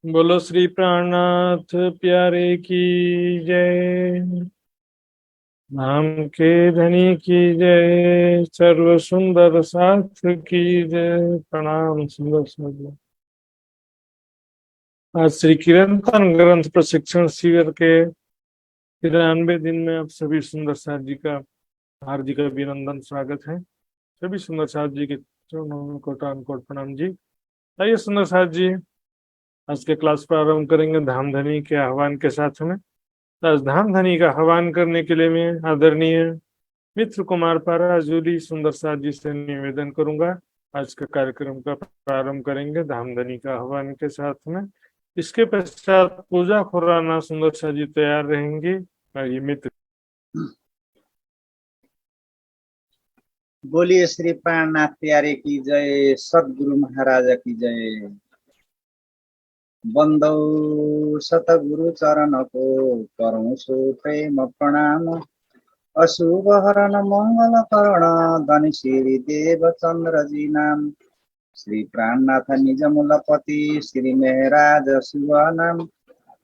बोलो श्री प्राणनाथ प्यारे की जय। नाम के धनी की जय। सर्व सुंदर साथ की जय। प्रणाम सुंदर सुंदर। आज श्री कीर्तन ग्रंथ प्रशिक्षण शिविर के 93 दिन में आप सभी सुंदर साथ जी का हार्दिक अभिनंदन स्वागत है। सभी सुंदर साथ जी के चरणों में कोटान कोट प्रणाम जी। आइए सुंदर साथ जी, आज के क्लास प्रारंभ करेंगे धामधनी के आह्वान के साथ में। आज धामधनी का आह्वान करने के लिए मैं आदरणीय मित्र कुमार पाराजूली सुंदर साथ जी से निवेदन करूंगा। आज का कार्यक्रम का प्रारंभ करेंगे धामधनी का आह्वान के साथ में। इसके पश्चात पूजा खुराना सुंदर साथ जी तैयार रहेंगे। आइए मित्र। बोलिए श्री प्राणनाथ प्यारे की जय। सद्गुरु महाराज की जय। बंदौ सतगुरु चरण को करूं सो प्रेम प्रणाम। अशुभ हरण मंगल करण धन श्री देव चंद्र जी नाम। श्री प्राणनाथ निज मूलपति श्री मेहराज शिव नाम।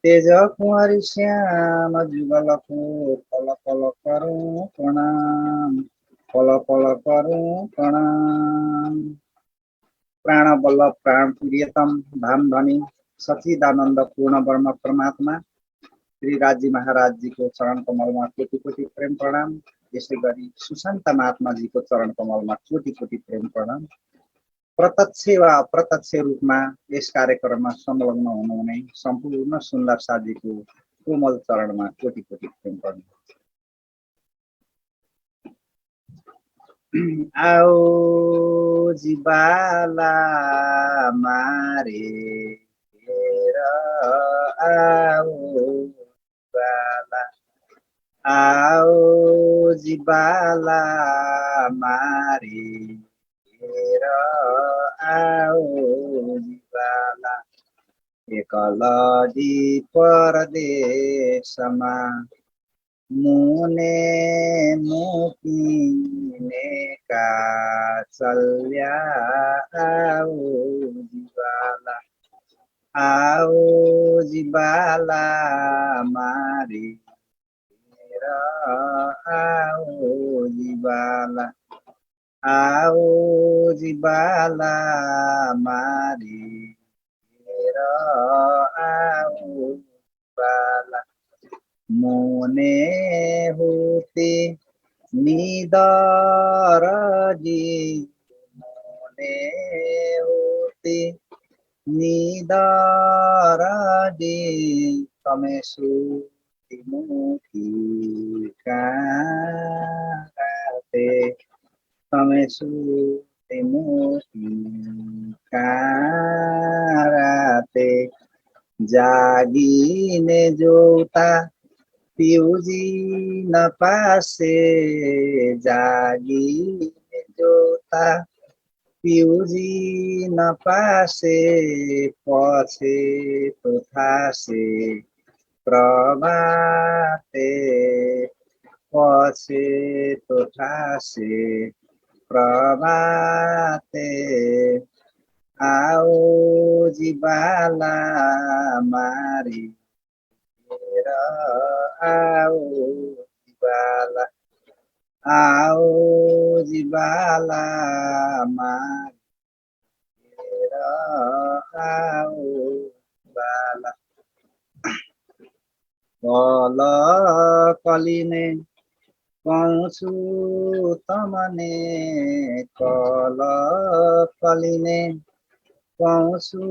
तेज कुंवरी श्याम जुगल को पल पल करूं प्रणाम। पल पल करूं प्रणाम। प्राण वल्लभ प्राण प्रियतम धाम धनी सचिदानंद पूर्ण ब्रह्म परमात्मा श्री राजी महाराज जी को चरण कमल में कोटि कोटि प्रेम प्रणाम। यसै गरी सुशान्त महात्मा जी को चरण कमल में कोटि कोटि प्रेम प्रणाम। प्रत्यक्ष व अप्रत्यक्ष रूपमा यस कार्यक्रममा संलग्न हुनुहुने सम्पूर्ण सुन्दर साथीको कोमल चरणमा कोटि कोटि प्रेम प्रणाम। आओ जिबाला मारे आओ जिबाला। आओ जिबाला मारे आओ जिबाला। एकलडी परदेशमा मुने मुकिने का चल्या। आओ जिबाला। आओ जिबाला मारे आओ जिबाला। आओ जिबाला मारे आओ जिबाला। मोने होते निदर जी मोने होते निदर जी तमेसु मुखी काते तमेसु मुखी काते। जागिने जोता पिउजी न पासे जागिने जोता पिउजी न पासे पछि तो थासे प्रभाते पछि तो थासे प्रभाते। आओ जिबाला मारी आओ जिबाला। आओ जिबाला मारी आओ जिबाला। कल कलिने पाउँछु तमने कल कलिने पाउँछु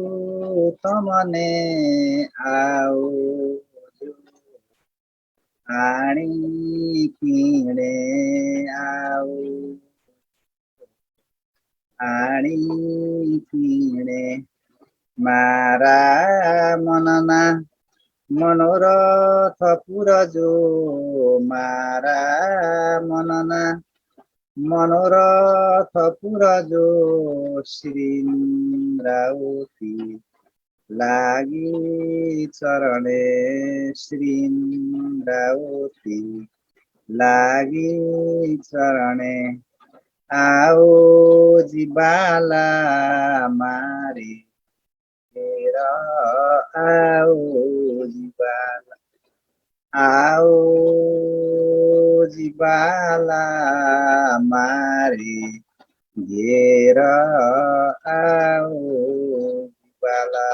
तमने। आओ आणी पिँढे आओ आणी पिँढे मारा मनना मनोरथ पुरजो मारा मनना मनोरथ पुरजो श्रीन्द्रावती लागि चरणे श्रीन्द्रावती लागि चरणे। आओ जिबाला मारी आओ जीवाला, आओ जीवाला मारे घेर आओ जीवाला।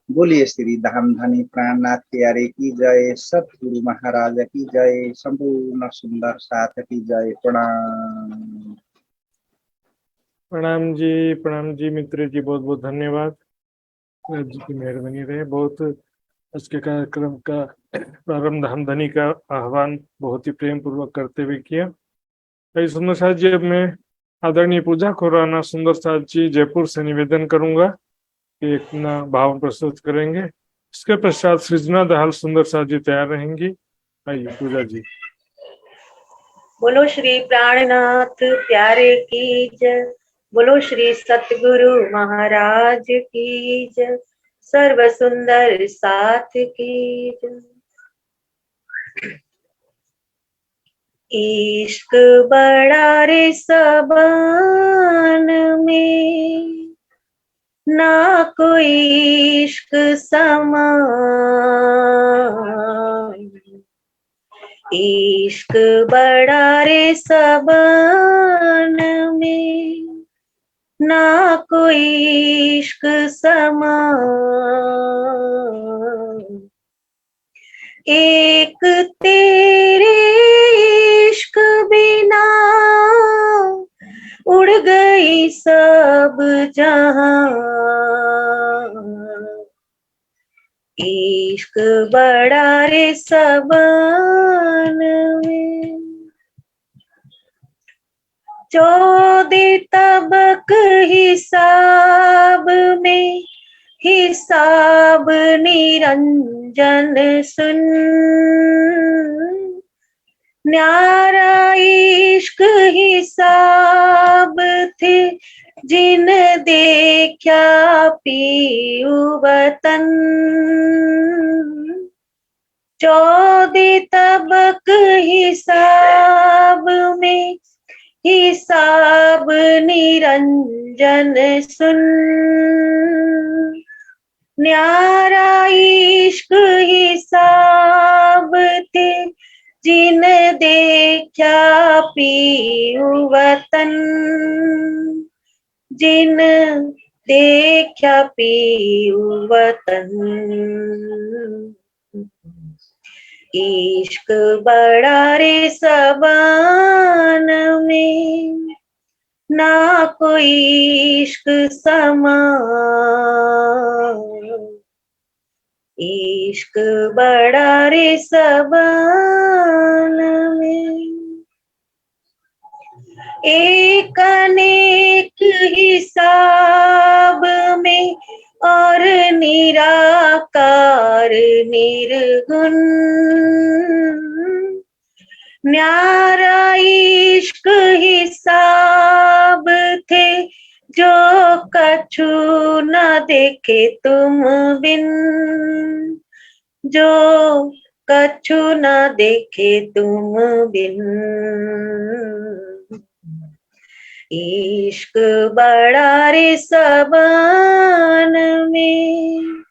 बोलिए श्री धाम धनी प्राणनाथ प्यारे की जय, सतगुरु महाराज की जय, संपूर्ण सुंदर साथ की जय। प्रणाम। प्रणाम जी मित्र जी, बहुत बहुत धन्यवाद। आज जी की मेहरबानी रहे। बहुत आज के कार्यक्रम का प्रारंभ धामधनी का आह्वान बहुत ही प्रेम पूर्वक करते हुए किया। भाई सुंदर साथ जी, अब मैं आदरणीय पूजा खुराना सुंदर साथ जी जयपुर से निवेदन करूंगा कि अपना भाव प्रस्तुत करेंगे। इसके पश्चात सृजना दहाल सुंदर साथ जी तैयार रहेंगी। आइए पूजा जी। बोलो श्री प्राणनाथ प्यारे की जय, बोलो श्री सतगुरु महाराज की जय, सर्व सुंदर साथ की जय। इश्क बड़ा रे सबन में, ना कोई इश्क समान। इश्क बड़ा रे सबन में, ना कोई इश्क समान। एक तेरे इश्क बिना उड़ गई सब जहां। इश्क बड़ा रे सबन में, 14 तबक हिसाब में, हिसाब निरंजन सुन। न्यारा इश्क हिसाब थे, जिन देखा पीऊ वतन। 14 तबक हिसाब में, हिसाब निरंजन सुन। न्यारा इश्क हिसाब थे, जिन देखा पीऊ वतन। जिन देखा पीऊ वतन। इश्क बड़ा रे सबन में, ना कोई इश्क समान। इश्क बड़ा रे सबन में, एक अनेक हिसाब में, और निराकार निर्गुण। न्यारा इश्क हिसाब थे, जो कछु न देखे तुम बिन। जो कछु न देखे तुम बिन। इश्क बड़ा रे सबन में,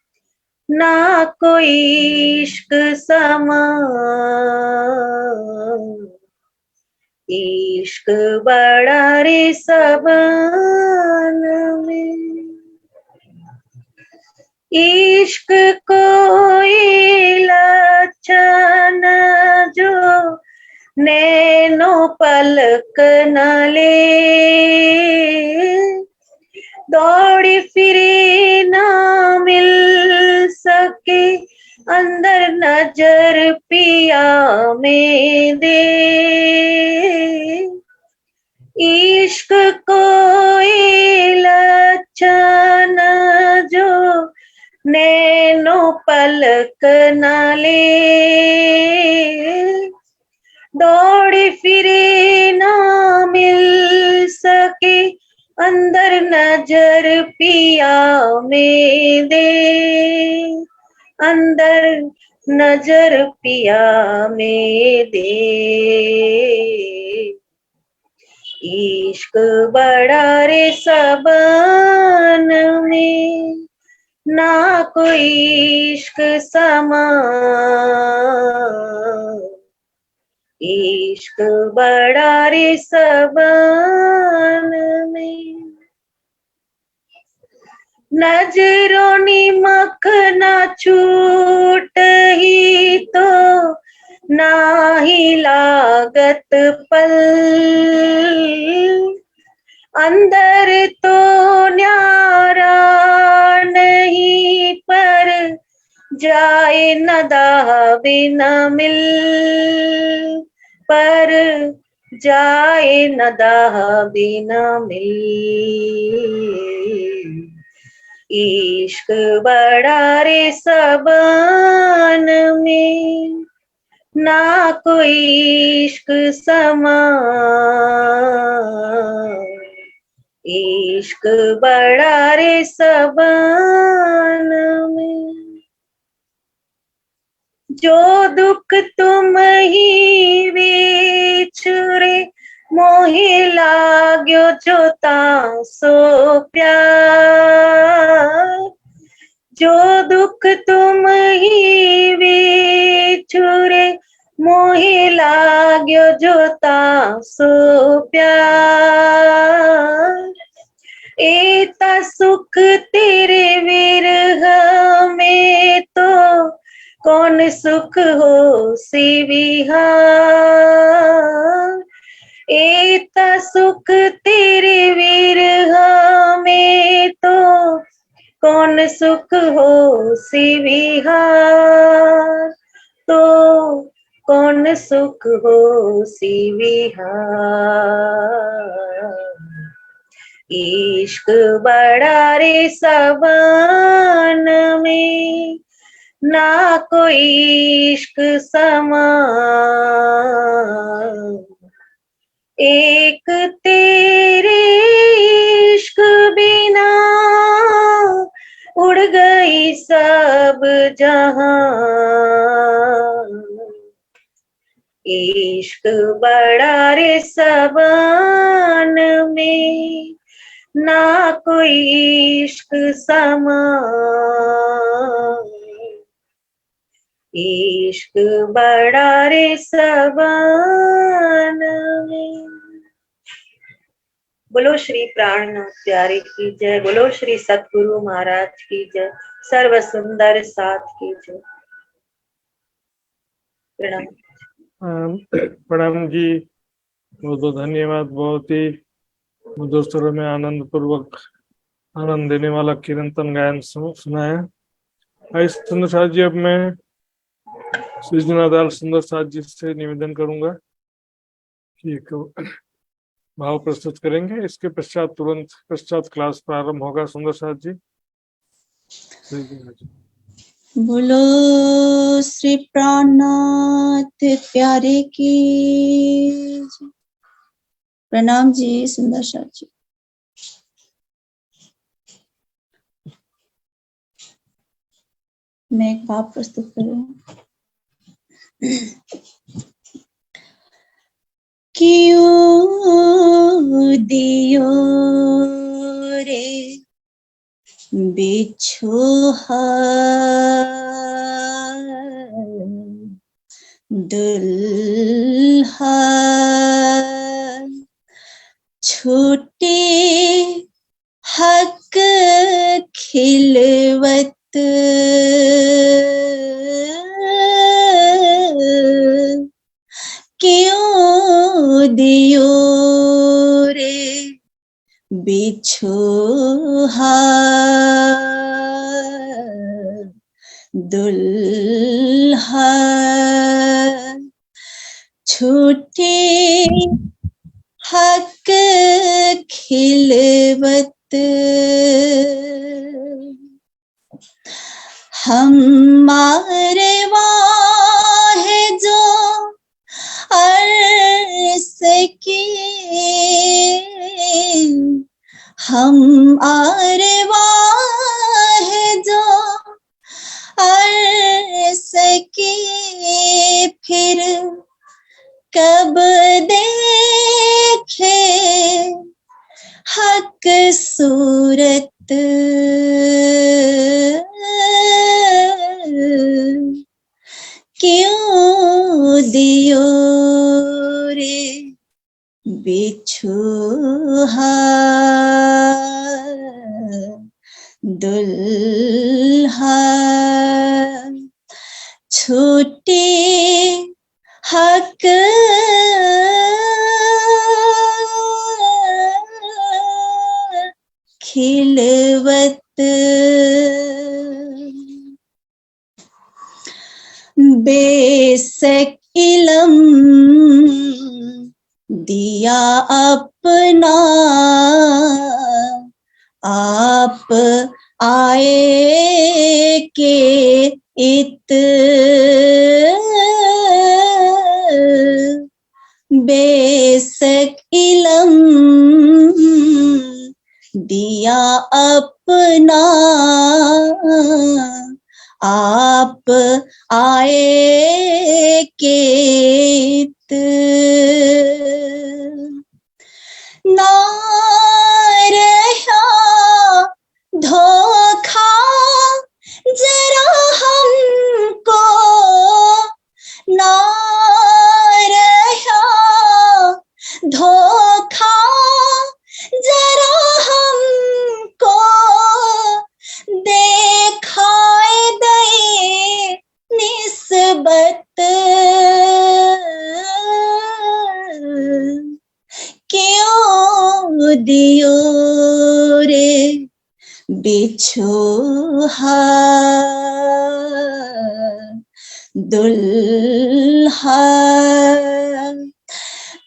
ना कोई इश्क समान। इश्क बड़ा रे सबन में। इश्क कोई लक्षण जो नैनो पलक न ले। दौड़ी फिरे ना मिल सके, अंदर नजर पिया में दे। इश्क कोई लक्षण जो नैनो पलक न ले। दौड़े फिरे ना मिल सके, अंदर नजर पिया में दे। अंदर नजर पिया में दे। इश्क बड़ा रे सबन में, ना कोई इश्क समा, इश्क बड़ा रे सबन में। नजरों निमक ना छूट ही तो नाही लागत पल, अंदर तो न्यारा नहीं पर जाए न दावे न मिल, पर जाए न दावे न मिल। इश्क बड़ा रे सबन में, ना कोई इश्क समा, इश्क बड़ा रे सबन में। जो दुख तुम ही विछुरे मोहि लाग्यो जो तासो प्यार, जो दुख तुम ही विछुरे मोहि लाग्यो जो तासो प्यार, एता सुख तेरे विरह में तो कौन सुख हो सी विहार, एता सुख तेरे विरह में तो कौन सुख हो सी विहार, तो कौन सुख हो सी विहार। इश्क बड़ा रे सबन में, ना कोई इश्क समा, एक तेरे इश्क बिना उड़ गई सब जहां। इश्क बड़ा रे सबन में, ना कोई इश्क समा, इश्क बड़ा रे सबन में। बोलो श्री प्राणनाथ प्यारे की जय, बोलो श्री सतगुरु महाराज की जय, सर्व सुंदर साथ की जय। प्रणाम। प्रणाम जी, बहुत बहुत धन्यवाद। बहुत ही मधुर स्वरों में आनंद पूर्वक आनंद देने वाला कीर्तन गायन सुनाया। आइए सुंदर साथ जी, अब मैं श्री जनार्दन सुंदर साथ जी से निवेदन करूंगा कि एक भाव प्रस्तुत करेंगे। इसके पश्चात तुरंत पश्चात क्लास प्रारंभ होगा। सुंदर साथ जी, श्री जी। बोलो श्री प्राणनाथ प्यारे की जय। प्रणाम जी सुंदर साथ जी। मैं एक भाव प्रस्तुत कर रही हूँ। क्यों दियो रे बिछोहा दुल्हा, छोटे हक खिलवत क्यों दियो रे बिछोहा दुल्हा, छोटे हक खिलवत हमारे वाहे जो अर्स की, हम आरवा है जो अर्स की, फिर कब देखे हक सूरत दुल्हा छूटे हक खिलवत बेशक इलम दिया अपना आप आए के इत बेशक इलम दिया अपना आप आए के इत ना रहा धोखा जरा हमको ना रहा धोखा जरा हमको देखाए दे निस्बत क्यों दियो रे बिछोहा दुल्हा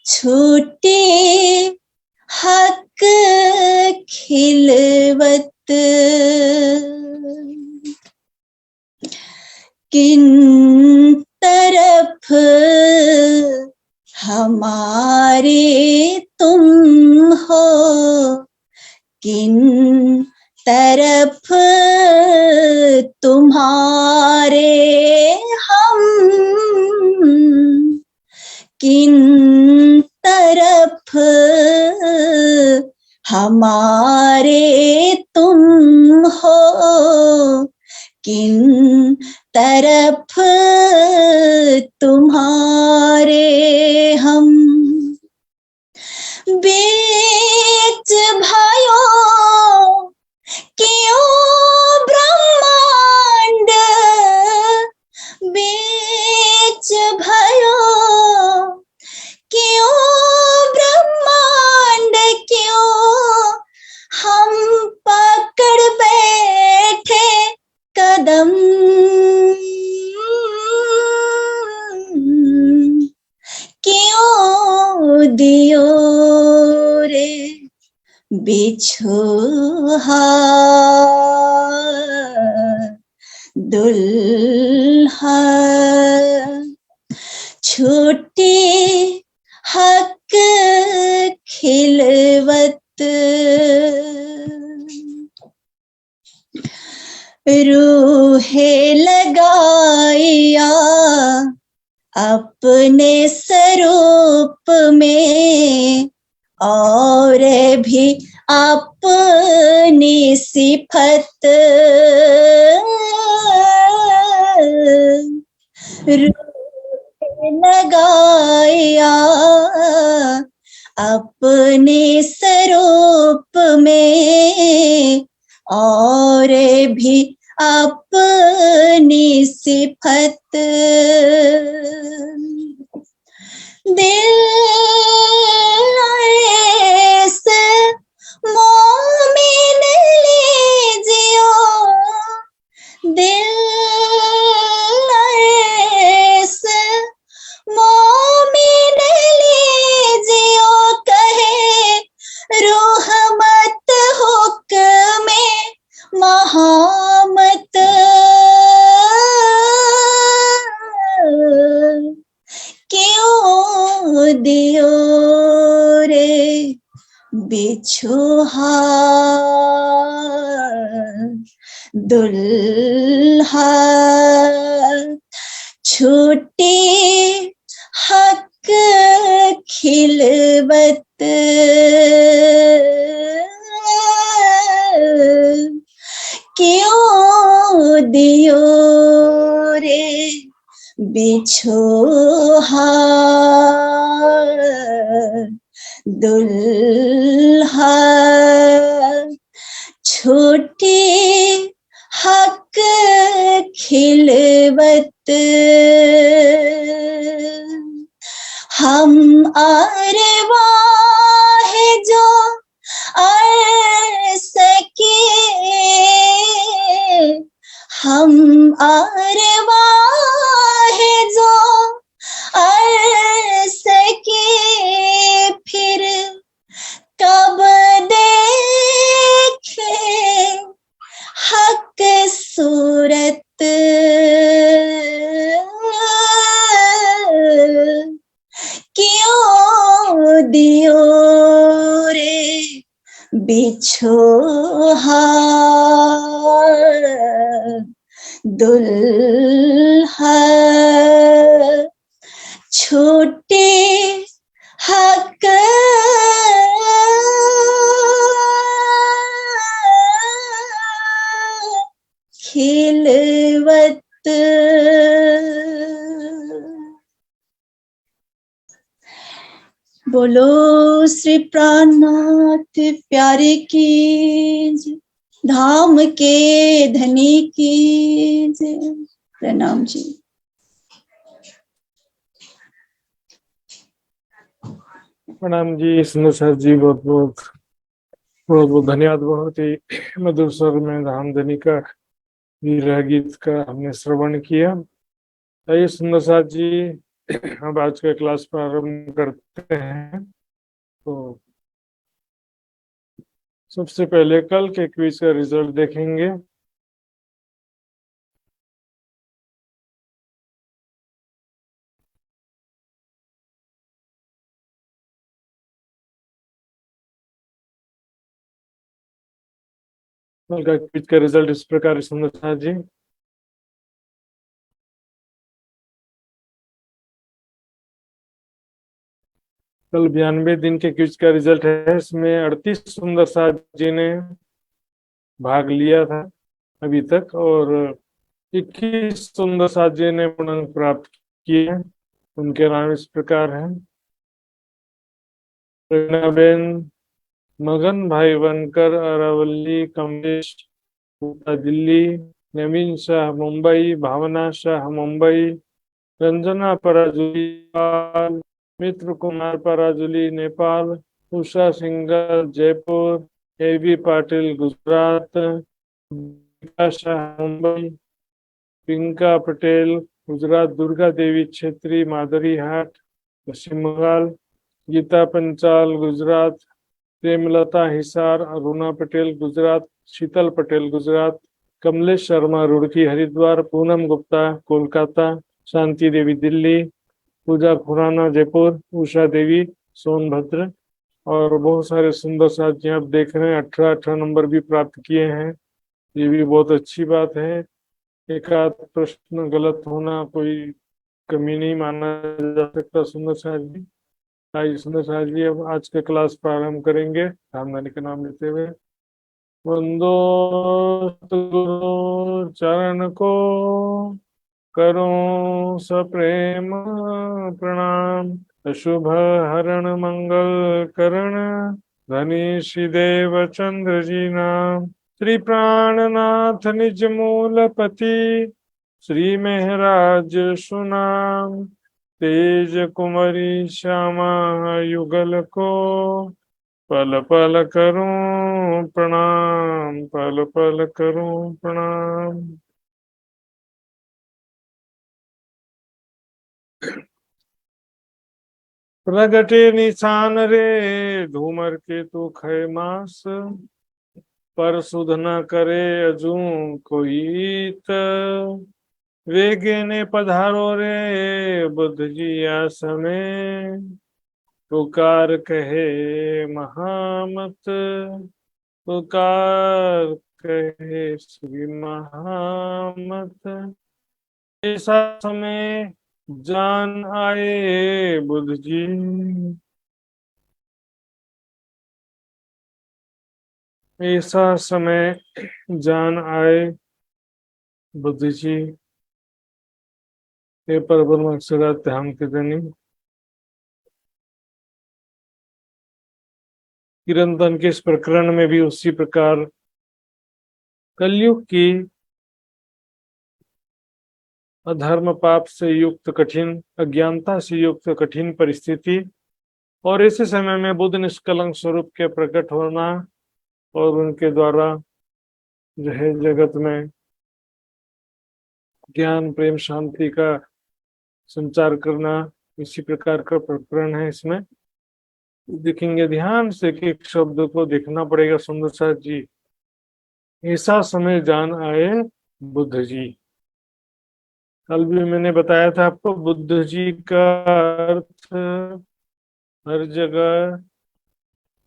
छूटे हक खिलवत किन तरफ हमारे तुम हो किन तरफ तुम्हारे हम किन तरफ हमारे तुम हो किन तरफ तुम्हारे हम बीच भयो क्यों ब्रह्मांड बीच भयो क्यों ब्रह्मांड क्यों हम पकड़ बैठे कदम क्यों दियो रे बिछोहा दुल्हा छूटे हक खिलवत रूहे लगाया अपने स्वरूप में और भी अपनी सिफत रूहे लगाया अपने स्वरूप में और भी अपनी सिफत दिल ऐसे मोमिन लीजियो दिल ऐसे मोमिन लीजियो कहे रूह मत हुक्म महामत क्यों दियो रे बिछोहा दुल्हा छूटे हक खिलवत क्यों दियो रे बिछोहा दुल्हा छोटे हक खिलवत हम अरवा है जो अर सके हम अरवा है जो अर सके फिर कब देखे हक सूरत क्यों दियो रे बिछो दुल्हा छोटे हक खिलवत। बोलो श्री प्राणनाथ प्यारे की जय, धाम के धनी की जय। प्रणाम जी। प्रणाम जी सुंदर सर जी, बहुत बहुत धन्यवाद। बहुत ही मधुर स्वर में धामधनी का विरह गीत का हमने श्रवण किया। आइए सुंदर सर जी, अब आज का क्लास प्रारंभ करते हैं। तो सबसे पहले कल के क्विज का रिजल्ट देखेंगे। कल का क्विज का रिजल्ट इस प्रकार सुंदर सर जी। कल 92 दिन के क्विज का रिजल्ट है। इसमें 38 सुंदर साथ जी ने भाग लिया था अभी तक, और 21 सुंदर साथ जी ने अंक प्राप्त किए हैं। उनके नाम इस प्रकार हैं: प्रेरणाबेन, मगन भाई बनकर अरावली, कमलेश दिल्ली, नवीन शाह मुंबई, भावना शाह मुंबई, रंजना पराजुली नेपाल, मित्र कुमार पराजुली नेपाल, उषा सिंघल जयपुर, एवी पाटिल गुजरात, शाह मुंबई, पिंका पटेल गुजरात, दुर्गा देवी छेत्री मादरी हाट पश्चिम बंगाल, गीता पंचाल गुजरात, प्रेमलता हिसार, अरुणा पटेल गुजरात, शीतल पटेल गुजरात, कमलेश शर्मा रुड़की हरिद्वार, पूनम गुप्ता कोलकाता, शांति देवी दिल्ली, पूजा खुराना जयपुर, उषा देवी सोनभद्र। और बहुत सारे सुंदर साथी आप देख रहे हैं 18 नंबर भी प्राप्त किए हैं। ये भी बहुत अच्छी बात है। एक आध प्रश्न गलत होना कोई कमी नहीं माना जा सकता। सुंदर साथ जी, आइए सुंदर साथ जी अब आज का क्लास प्रारंभ करेंगे रामधानी का नाम लेते हुए। वंदो गुरु चरण को करो सप्रेम प्रणाम, अशुभ हरण मंगल करण, धनी देव चंद्र जी नाम। श्री प्राणनाथ निज मूल पति, श्री महराज सुनाम, तेज कुमरी श्यामा युगल को, पल पल करूं प्रणाम, पल पल करूं प्रणाम। प्रगटे निशान रे धूमर के तू खय मास, पर सुध न करे अजू कोई त, वेगे ने पधारो रे बुद्ध जी आसमे, पुकार कहे महामत, पुकार कहे श्री महामत। ऐसा समय जान आए बुद्ध जी, ऐसा समय जान आए बुद्ध जी, हे पर ब्रह्म अक्षरात ध्यान के धनी। किरंतन के इस प्रकरण में भी उसी प्रकार कलयुग की अधर्म पाप से युक्त कठिन, अज्ञानता से युक्त कठिन परिस्थिति और इसी समय में बुद्ध निष्कलंक स्वरूप के प्रकट होना और उनके द्वारा जो है जगत में ज्ञान प्रेम शांति का संचार करना, इसी प्रकार का प्रकरण है। इसमें देखेंगे ध्यान से कि एक शब्द को देखना पड़ेगा। सुंदर साथ जी, ऐसा समय जान आए बुद्ध जी। कल भी मैंने बताया था आपको, बुद्ध जी का अर्थ हर जगह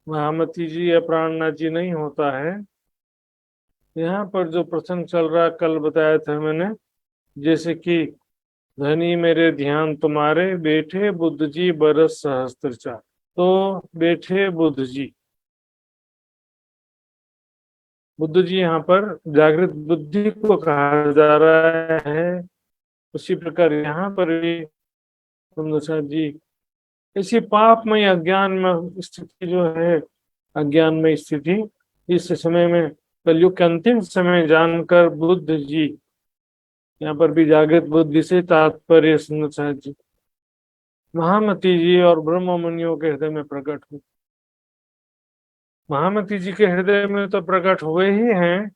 महामती जी या प्राणनाथ जी नहीं होता है। यहाँ पर जो प्रसंग चल रहा कल बताया था मैंने, जैसे कि धनी मेरे ध्यान तुम्हारे, बैठे बुद्ध जी बरस सहस्त्र चार। तो बैठे बुद्ध जी, बुद्ध जी यहाँ पर जागृत बुद्धि को कहा जा रहा है। उसी प्रकार यहाँ पर भी सुंदर जी इसी पापमय अज्ञान में स्थिति जो है, अज्ञान में स्थिति इस समय में कलयुग के अंतिम समय जानकर बुद्ध जी, यहाँ पर भी जागृत बुद्धि से तात्पर्य सुंदर जी महामती जी और ब्रह्म मुनियों के हृदय में प्रकट हुए। महामती जी के हृदय में तो प्रकट हुए ही हैं,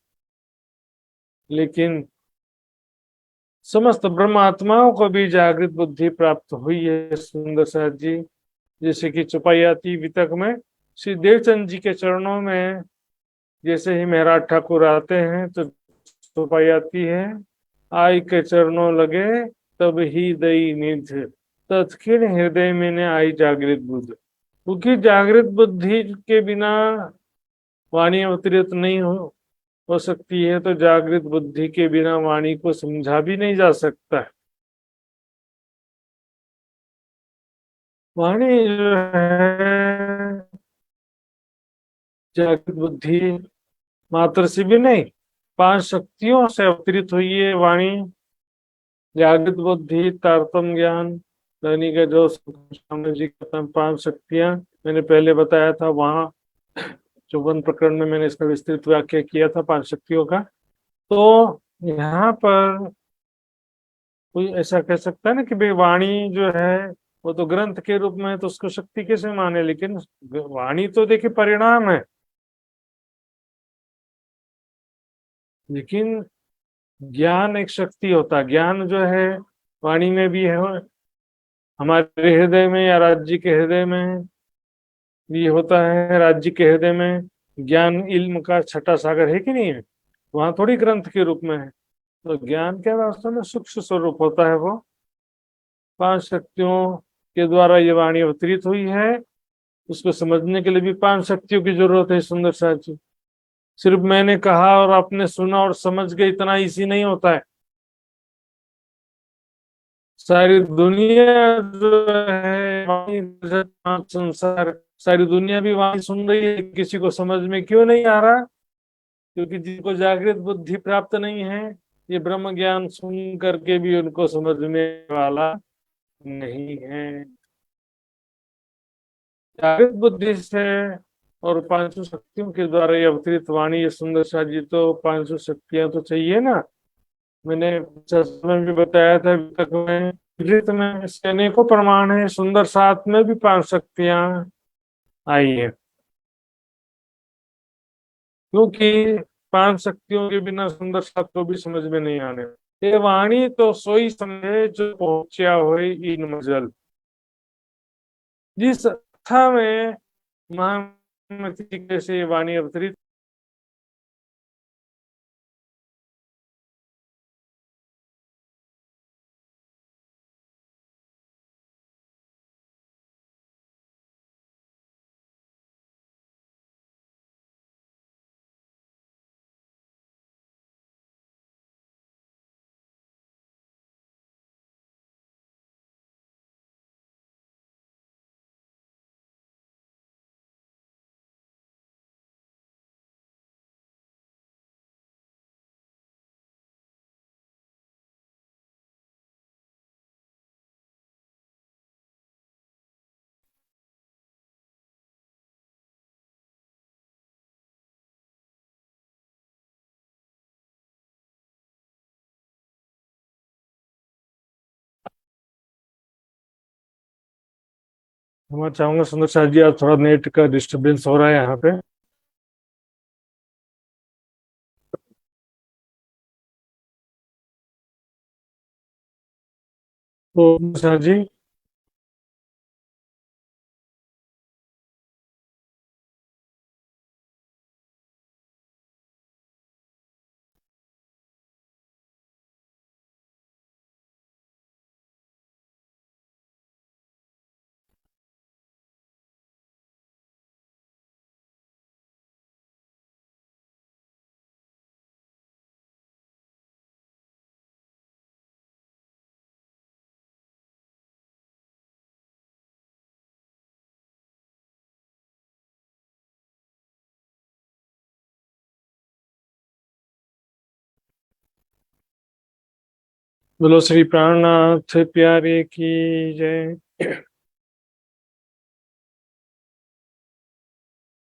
लेकिन समस्त ब्रह्म आत्माओं को भी जागृत बुद्धि प्राप्त हुई है सुंदर साथ जी। जैसे कि चौपायाती वितक में श्री देवचंद जी के चरणों में जैसे ही महराज ठाकुर आते हैं तो चौपायाती है, आई के चरणों लगे तब ही दई निध, तत्क्षण हृदय में ने आई जागृत बुद्ध। क्योंकि जागृत बुद्धि के बिना वाणी अवतरित नहीं हो सकती है, तो जागृत बुद्धि के बिना वाणी को समझा भी नहीं जा सकता है। वाणी जो है जागृत बुद्धि मात्र से भी नहीं, पांच शक्तियों से अवतरित हुई है वाणी। जागृत बुद्धि, तारतम ज्ञान, धनी का जो स्वामी जी का पांच शक्तियां मैंने पहले बताया था, वहां 54 प्रकरण में मैंने इसका विस्तृत व्याख्या किया था पांच शक्तियों का। तो यहाँ पर कोई ऐसा कह सकता है ना कि भाई वाणी जो है वो तो ग्रंथ के रूप में है, तो उसको शक्ति कैसे माने। लेकिन वाणी तो देखिए परिणाम है, लेकिन ज्ञान एक शक्ति होता है। ज्ञान जो है वाणी में भी है, हमारे हृदय में या राज्य के हृदय में भी होता है। राज्य के हृदय में ज्ञान इल्म का छठा सागर है कि नहीं है, वहां थोड़ी ग्रंथ के रूप में है। तो ज्ञान के वास्तव में सूक्ष्म स्वरूप होता है वो। पांच शक्तियों के द्वारा ये वाणी अवतरित हुई है, उसको समझने के लिए भी पांच शक्तियों की जरूरत है सुंदर साथी। सिर्फ मैंने कहा और आपने सुना और समझ गए, इतना इसी नहीं होता है। सारी दुनिया जो है संसार, सारी दुनिया भी वाणी सुन रही है, किसी को समझ में क्यों नहीं आ रहा? क्योंकि जिनको जागृत बुद्धि प्राप्त नहीं है, ये ब्रह्म ज्ञान सुन करके भी उनको समझ में वाला नहीं है। जागृत बुद्धि से और पांचों शक्तियों के द्वारा ये अवतरित वाणी, ये सुंदर शाह जी, तो पांचों शक्तियां तो चाहिए ना। मैंने चर्चा में भी बताया था अभी तक में, ऋत में इसके अनेकों प्रमाण है। सुंदर साथ में भी पांच शक्तियां आई है, क्योंकि पांच शक्तियों के बिना सुंदर साथ को भी समझ में नहीं आने। ये वाणी तो सोई समझे जो पहुंचा हुए इन मजल। जिस अथा में महामती कैसे वाणी अवतरित मैं चाहूंगा सुंदर साथ जी, आज थोड़ा नेट का डिस्टरबेंस हो रहा है यहाँ पे। तो साथ जी, बोलो श्री प्राणनाथ प्यारे की जय।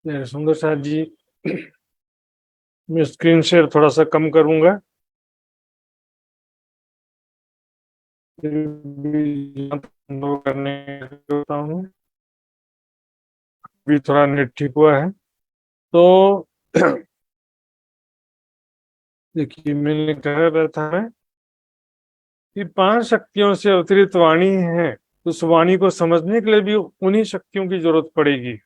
जय सुंदर साथ जी, मैं स्क्रीन शेयर थोड़ा सा कम करूंगा, फिर भी करने होता हूँ। भी थोड़ा नेट ठीक हुआ है तो देखिए, मैंने कह रहा था मैं कि 5 शक्तियों से अवतरित वाणी है, तो उस वाणी को समझने के लिए भी उन्हीं शक्तियों की जरूरत पड़ेगी।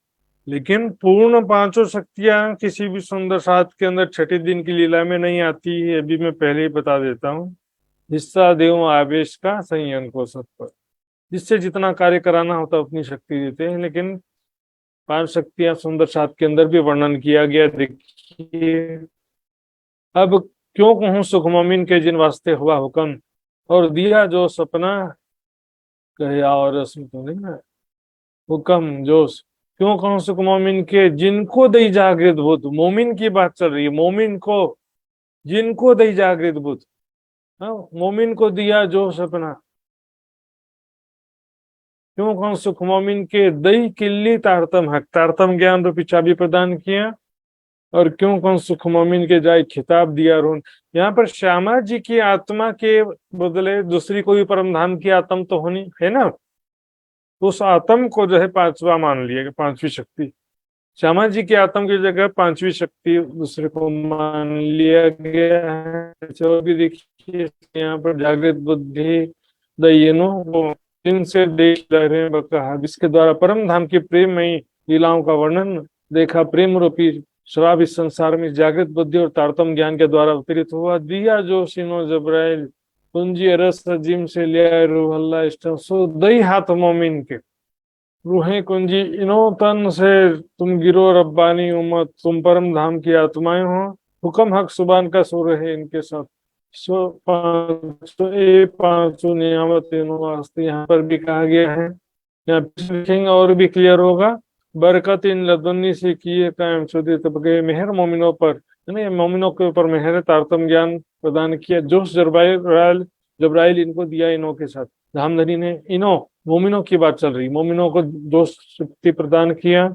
लेकिन पूर्ण 5 शक्तियां किसी भी सुंदर साथ के अंदर छठे दिन की लीला में नहीं आती है, अभी मैं पहले ही बता देता हूँ। हिस्सा देव आवेश का संयन को सत्पर, जिससे जितना कार्य कराना होता है उतनी शक्ति देते हैं। लेकिन 5 शक्तियां सुंदर साथ के अंदर भी वर्णन किया गया, देखिए। अब क्यों कहूँ सुख मोमिन के जिन वास्ते हुआ हुक्म, और दिया जो सपना कहे और रस्म, तो नहीं ना हुक्म जो। क्यों कहूँ सुख मोमिन के जिनको दई जागृत बुद्ध, मोमिन की बात चल रही है, मोमिन को जिनको दई जागृत बुद्ध, हाँ, मोमिन को दिया जो सपना। क्यों कहूँ सुख मोमिन के दई किल्ली तारतम हक, तारतम ज्ञान रूपी चाबी प्रदान किया। और क्यों कहूँ सुख मोमिन के जाय खिताब दिया रोन। यहाँ पर श्यामा जी की आत्मा के बदले दूसरी कोई परम धाम की आत्मा तो होनी है ना, तो उस आत्म को जो है 5वां मान लिया, 5वीं शक्ति। श्यामा जी की आत्म की जगह 5वीं शक्ति दूसरे को मान लिया गया है। जो भी देखिए यहाँ पर जागृत बुद्धि दयनो वो जिनसे देख रहे कहा, जिसके द्वारा परम धाम की प्रेममयी लीलाओं का वर्णन देखा। प्रेम रूपी शराब इस संसार में जागृत बुद्धि और तारतम ज्ञान के द्वारा अवतरित हुआ। दिया जो सिनो जबराइल कुंजी रस जिम से लिया रूहल्ला इष्टम, सो दई हाथ मोमिन के रूहें कुंजी इनो तन से तुम गिरो रब्बानी उम्मत, तुम परम धाम की आत्माएं हो। हुक्म हक सुबान का सो रहे इनके साथ। सो पांचों नियामत इनो वास्ते, यहाँ पर भी कहा गया है। यहाँ लिखेंगे और भी क्लियर होगा। बरकत इन लदुन्नी से किए कायम शुद्धि तबके, मेहर मोमिनों पर, है ना, मोमिनों के ऊपर मेहर तारतम ज्ञान प्रदान किया। जोश जब्राइल जब्राइल इनको दिया इनो के साथ। धामधनी ने इनो, मोमिनों की बात चल रही, मोमिनों को जोश शक्ति प्रदान किया।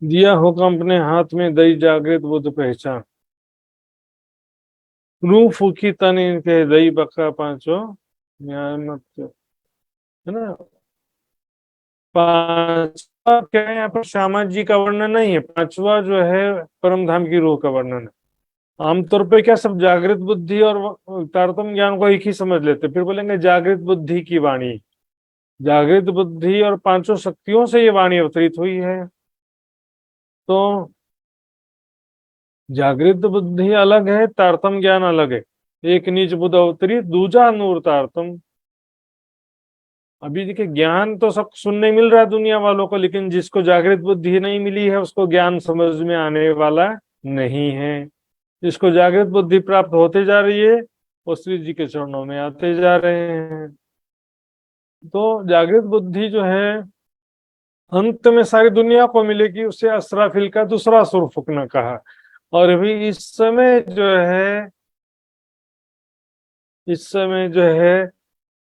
दिया हुक्म अपने हाथ में दई जागृत बुद्ध पहचान, रूह फूकी तन इनके दई बका पांचों न्याय मत, है ना। 5वां क्या है यहाँ पर, श्यामा जी का वर्णन नहीं है। 5वां जो है परम धाम की रूह का वर्णन है। आमतौर पे क्या सब जागृत बुद्धि और तारतम ज्ञान को एक ही समझ लेते, फिर बोलेंगे जागृत बुद्धि की वाणी। जागृत बुद्धि और 5 शक्तियों से ये वाणी अवतरित हुई है। तो जागृत बुद्धि अलग है, तारतम ज्ञान अलग है। एक निज बुद्ध अवतरी, दूजा नूर तारतम। अभी देखिए, ज्ञान तो सब सुनने मिल रहा है दुनिया वालों को, लेकिन जिसको जागृत बुद्धि नहीं मिली है उसको ज्ञान समझ में आने वाला नहीं है। जिसको जागृत बुद्धि प्राप्त होते जा रही है वो श्री जी के चरणों में आते जा रहे हैं। तो जागृत बुद्धि जो है अंत में सारी दुनिया को मिलेगी, उसे असराफिल का दूसरा सुर फूकना कहा। और अभी इस समय जो है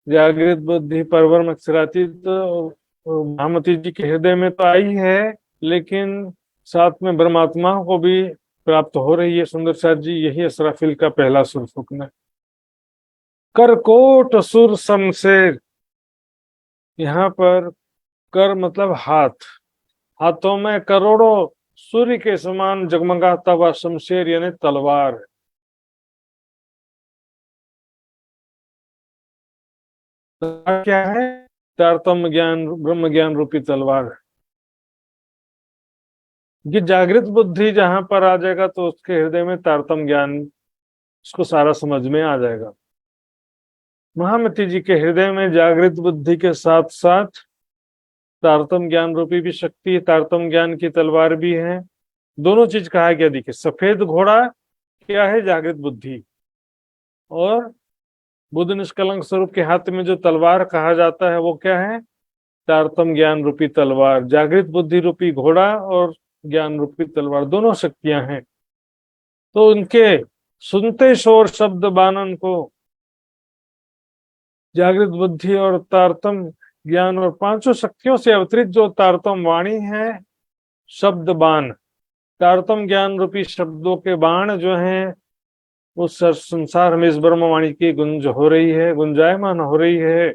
जागृत बुद्धि परवर अक्षरातीत तो महामती जी के हृदय में तो आई है, लेकिन साथ में परमात्मा को भी प्राप्त हो रही है। सुंदर साथ जी, यही असराफिल का पहला सुर फूकना। करकोट सुर शमशेर, यहाँ पर कर मतलब हाथ, हाथों में करोड़ों सूर्य के समान जगमगाता हुआ शमशेर यानी तलवार है। तलवार क्या है? तारतम्य ज्ञान, ब्रह्म ज्ञान रूपी तलवार है। ये जागृत बुद्धि जहां पर आ जाएगा तो उसके हृदय में तारतम्य ज्ञान, उसको सारा समझ में आ जाएगा। महामती जी के हृदय में जागृत बुद्धि के साथ साथ तारतम्य ज्ञान रूपी भी शक्ति, तारतम्य ज्ञान की तलवार भी है। दोनों चीज कहा गया। देखिए, सफेद घोड़ा क्या है? जागृत बुद्धि। और बुद्ध निष्कलंक स्वरूप के हाथ में जो तलवार कहा जाता है वो क्या है? तारतम्य ज्ञान रूपी तलवार। जागृत बुद्धि रूपी घोड़ा और ज्ञान रूपी तलवार, दोनों शक्तियां हैं। तो उनके सुनते शोर शब्द बानन को जागृत बुद्धि और तारतम्य ज्ञान और पांचों शक्तियों से अवतरित जो तारतम्य वाणी है, शब्द बाण, तारतम्य ज्ञान रूपी शब्दों के बाण जो हैं, उस संसार में इस ब्रह्मवाणी की गुंज हो रही है, गुंजायमान हो रही है।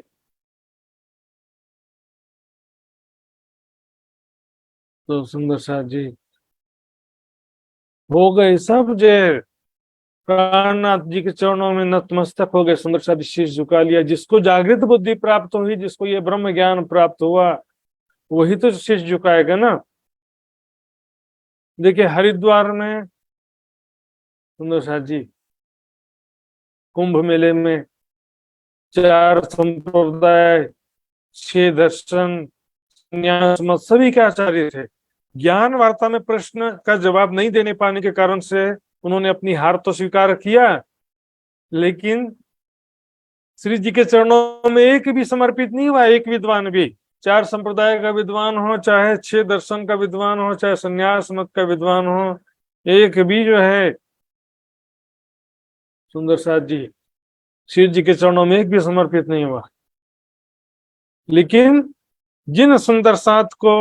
तो सुंदर साथ जी हो गए सब जय, प्राणनाथ जी के चरणों में नतमस्तक हो गए। सुंदर साथ जी शीश झुका लिया। जिसको जागृत बुद्धि प्राप्त हुई, जिसको ये ब्रह्म ज्ञान प्राप्त हुआ, वही तो शीश झुकाएगा ना। देखिए, हरिद्वार में सुंदर साथ जी कुंभ मेले में 4 संप्रदाय, 6 दर्शन, संन्यास मत, सभी के आचार्य थे। ज्ञान वार्ता में प्रश्न का जवाब नहीं देने पाने के कारण से उन्होंने अपनी हार तो स्वीकार किया, लेकिन श्री जी के चरणों में एक भी समर्पित नहीं हुआ। एक विद्वान भी, 4 संप्रदाय का विद्वान हो, चाहे 6 दर्शन का विद्वान हो, चाहे संन्यास मत का विद्वान हो, एक भी जो है सुंदर साथ जी श्री जी के चरणों में एक भी समर्पित नहीं हुआ। लेकिन जिन सुंदर साथ को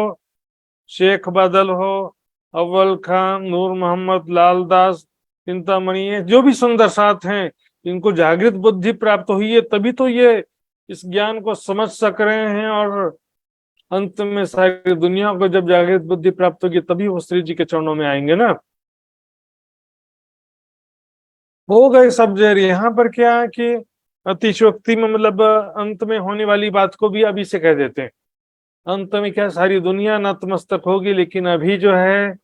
शेख बादल हो, अव्वल खान, नूर मोहम्मद, लाल दास, चिंतामणि, जो भी सुंदर साथ हैं, इनको जागृत बुद्धि प्राप्त हुई है, तभी तो ये इस ज्ञान को समझ सक रहे हैं। और अंत में सारी दुनिया को जब जागृत बुद्धि प्राप्त होगी तभी वो श्री जी के चरणों में आएंगे ना। हो गए सब जर। यहाँ पर क्या है कि अतिशोक्ति में मतलब अंत में होने वाली बात को भी अभी से कह देते हैं। अंत में क्या सारी दुनिया नतमस्तक होगी, लेकिन अभी जो है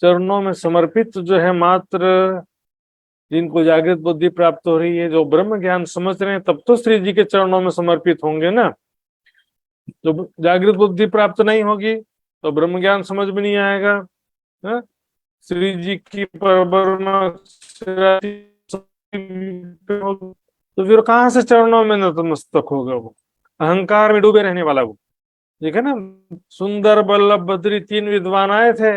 चरणों में समर्पित जो है मात्र जिनको जागृत बुद्धि प्राप्त हो रही है, जो ब्रह्म ज्ञान समझ रहे हैं, तब तो श्री जी के चरणों में समर्पित होंगे ना। जो जागृत बुद्धि प्राप्त नहीं होगी तो ब्रह्म ज्ञान समझ में नहीं आएगा। है? श्री जी की तो फिर कहाँ से चरणों में नतमस्तक होगा वो? अहंकार में डूबे रहने वाला वो। ठीक है ना। सुंदर, वल्लभ, बद्री 3 विद्वान आए थे।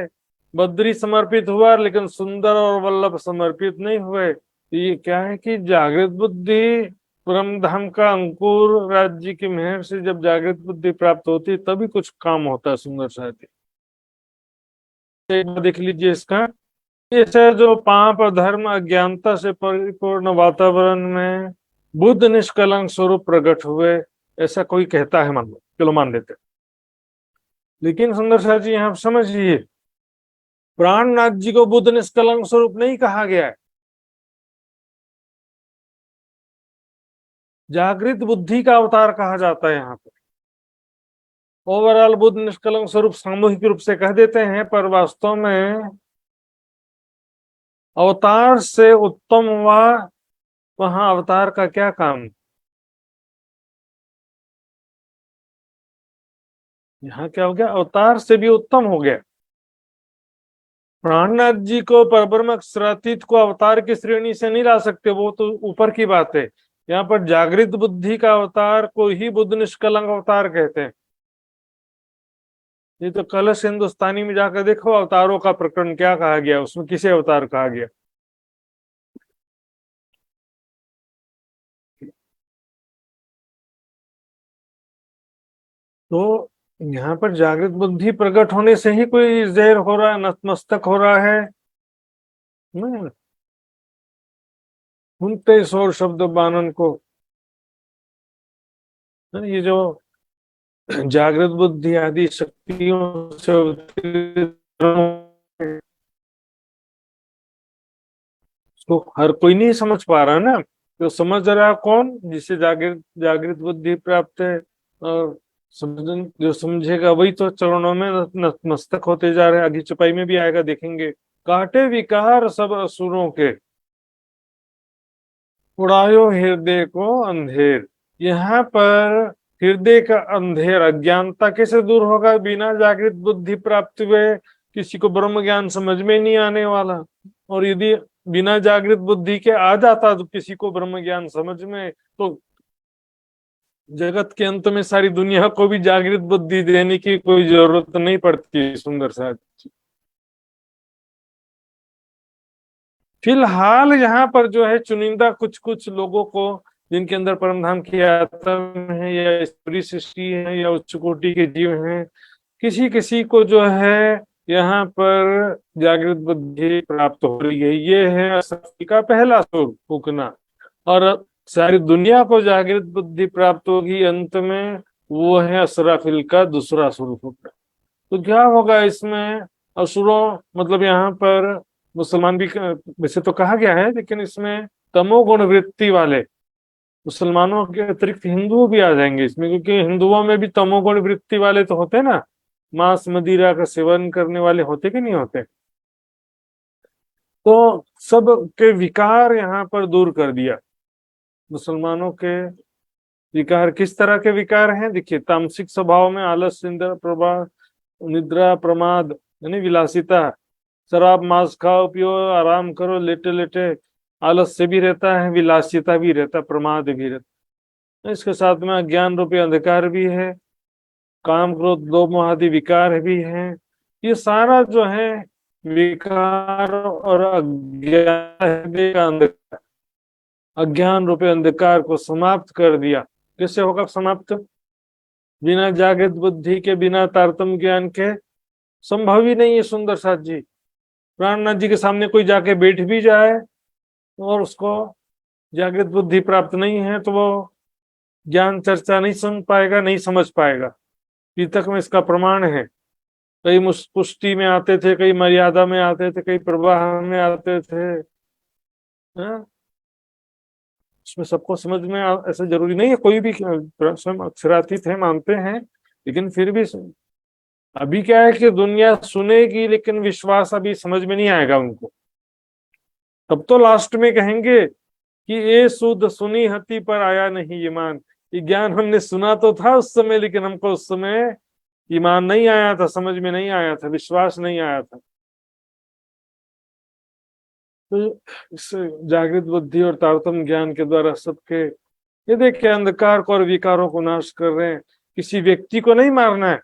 बद्री समर्पित हुआ, लेकिन सुंदर और वल्लभ समर्पित नहीं हुए। ये क्या है कि जागृत बुद्धि परम धाम का अंकुर राज्य की मेहर से जब जागृत बुद्धि प्राप्त होती है तभी कुछ काम होता है। सुंदर साथी एक बार देख लीजिए इसका। ऐसे जो पाप, धर्म, अज्ञानता से परिपूर्ण वातावरण में बुद्ध निष्कलंक स्वरूप प्रकट हुए, ऐसा कोई कहता है, मान लो, चलो मान लेते। लेकिन सुंदर साथ जी यहाँ समझिए, प्राणनाथ जी को बुद्ध निष्कलंक स्वरूप नहीं कहा गया है। जागृत बुद्धि का अवतार कहा जाता है यहाँ पर। ओवरऑल बुद्ध निष्कलंक स्वरूप सामूहिक रूप से कह देते हैं, पर वास्तव में अवतार से उत्तम हुआ, वहां अवतार का क्या काम? यहाँ क्या हो गया? अवतार से भी उत्तम हो गया। प्राणनाथ जी को परब्रह्म अक्षरातीत को अवतार की श्रेणी से नहीं ला सकते, वो तो ऊपर की बात है। यहाँ पर जागृत बुद्धि का अवतार को ही बुद्ध निष्कलंक अवतार कहते हैं। ये तो कलश हिंदुस्तानी में जाकर देखो अवतारों का प्रकरण क्या कहा गया, उसमें किसे अवतार कहा गया। तो यहाँ पर जागृत बुद्धि प्रकट होने से ही कोई जहर हो रहा है, नतमस्तक हो रहा है। सुनते शोर शब्द बानन को ये जो जागृत बुद्धि आदि शक्तियों से उसको हर कोई नहीं समझ पा रहा ना। तो समझ रहा कौन, जिसे जागृत जागृत बुद्धि प्राप्त है। और जो समझेगा वही तो चरणों में नतमस्तक होते जा रहे हैं। आगे चौपाई में भी आएगा, देखेंगे। काटे विकार सब असुरों के, उड़ायो हृदय को अंधेर। यहाँ पर हृदय का अंधेर, अज्ञानता कैसे दूर होगा? बिना जागृत बुद्धि प्राप्त हुए किसी को ब्रह्म ज्ञान समझ में नहीं आने वाला। और यदि बिना जागृत बुद्धि के आ जाता तो किसी को ब्रह्म ज्ञान समझ में, तो जगत के अंत में सारी दुनिया को भी जागृत बुद्धि देने की कोई जरूरत नहीं पड़ती। सुंदर सा फिलहाल यहाँ पर जो है चुनिंदा कुछ कुछ लोगों को, जिनके अंदर परम धाम की आत्म है या स्त्री सृष्टि है या उच्च कोटि के जीव हैं, किसी किसी को जो है यहाँ पर जागृत बुद्धि प्राप्त हो रही है। ये है असक्ति का पहला स्वरूप, फूकना। और सारी दुनिया को जागृत बुद्धि प्राप्त होगी अंत में, वो है असराफिल का दूसरा स्वरूप होगा। तो क्या होगा इसमें? असुरों मतलब यहाँ पर मुसलमान भी वैसे तो कहा गया है, लेकिन इसमें तमोगुण वृत्ति वाले मुसलमानों के अतिरिक्त हिंदू भी आ जाएंगे इसमें, क्योंकि हिंदुओं में भी तमोगुण वृत्ति वाले तो होते ना, मांस मदिरा का सेवन करने वाले होते कि नहीं होते। तो सब के विकार यहाँ पर दूर कर दिया। मुसलमानों के विकार किस तरह के विकार हैं? देखिए, तामसिक स्वभाव में आलस, निद्रा, प्रमाद यानी विलासिता, शराब मांस खाओ पियो आराम करो लेटे लेटे, आलस से भी रहता है, विलासिता भी रहता है, प्रमाद भी रहता है। इसके साथ में अज्ञान रूपी अंधकार भी है, काम क्रोध लोभ मोह आदि विकार भी है। ये सारा जो है विकार और अज्ञान का अंधकार, अज्ञान रूपी अंधकार को समाप्त कर दिया। कैसे होगा समाप्त? बिना जागृत बुद्धि के, बिना तारतम्य ज्ञान के संभव ही नहीं है। सुंदर साथ जी, प्राणनाथ जी के सामने कोई जाके बैठ भी जाए और उसको जागृत बुद्धि प्राप्त नहीं है तो वो ज्ञान चर्चा नहीं सुन पाएगा, नहीं समझ पाएगा। पीतक में इसका प्रमाण है। कई पुष्टि में आते थे, कई मर्यादा में आते थे, कई प्रवाह में आते थे। इसमें सबको समझ में ऐसा जरूरी नहीं है। कोई भी स्वयं अक्षरातीत है मानते हैं, लेकिन फिर भी अभी क्या है कि दुनिया सुनेगी लेकिन विश्वास अभी समझ में नहीं आएगा उनको। तब तो लास्ट में कहेंगे कि ये शुद्ध सुनी हती पर आया नहीं ईमान। ये ज्ञान हमने सुना तो था उस समय, लेकिन हमको उस समय ईमान नहीं आया था, समझ में नहीं आया था, विश्वास नहीं आया था। तो इस जागृत बुद्धि और तारतम्य ज्ञान के द्वारा सबके ये देखिए अंधकार को और विकारों को नाश कर रहे हैं। किसी व्यक्ति को नहीं मारना है।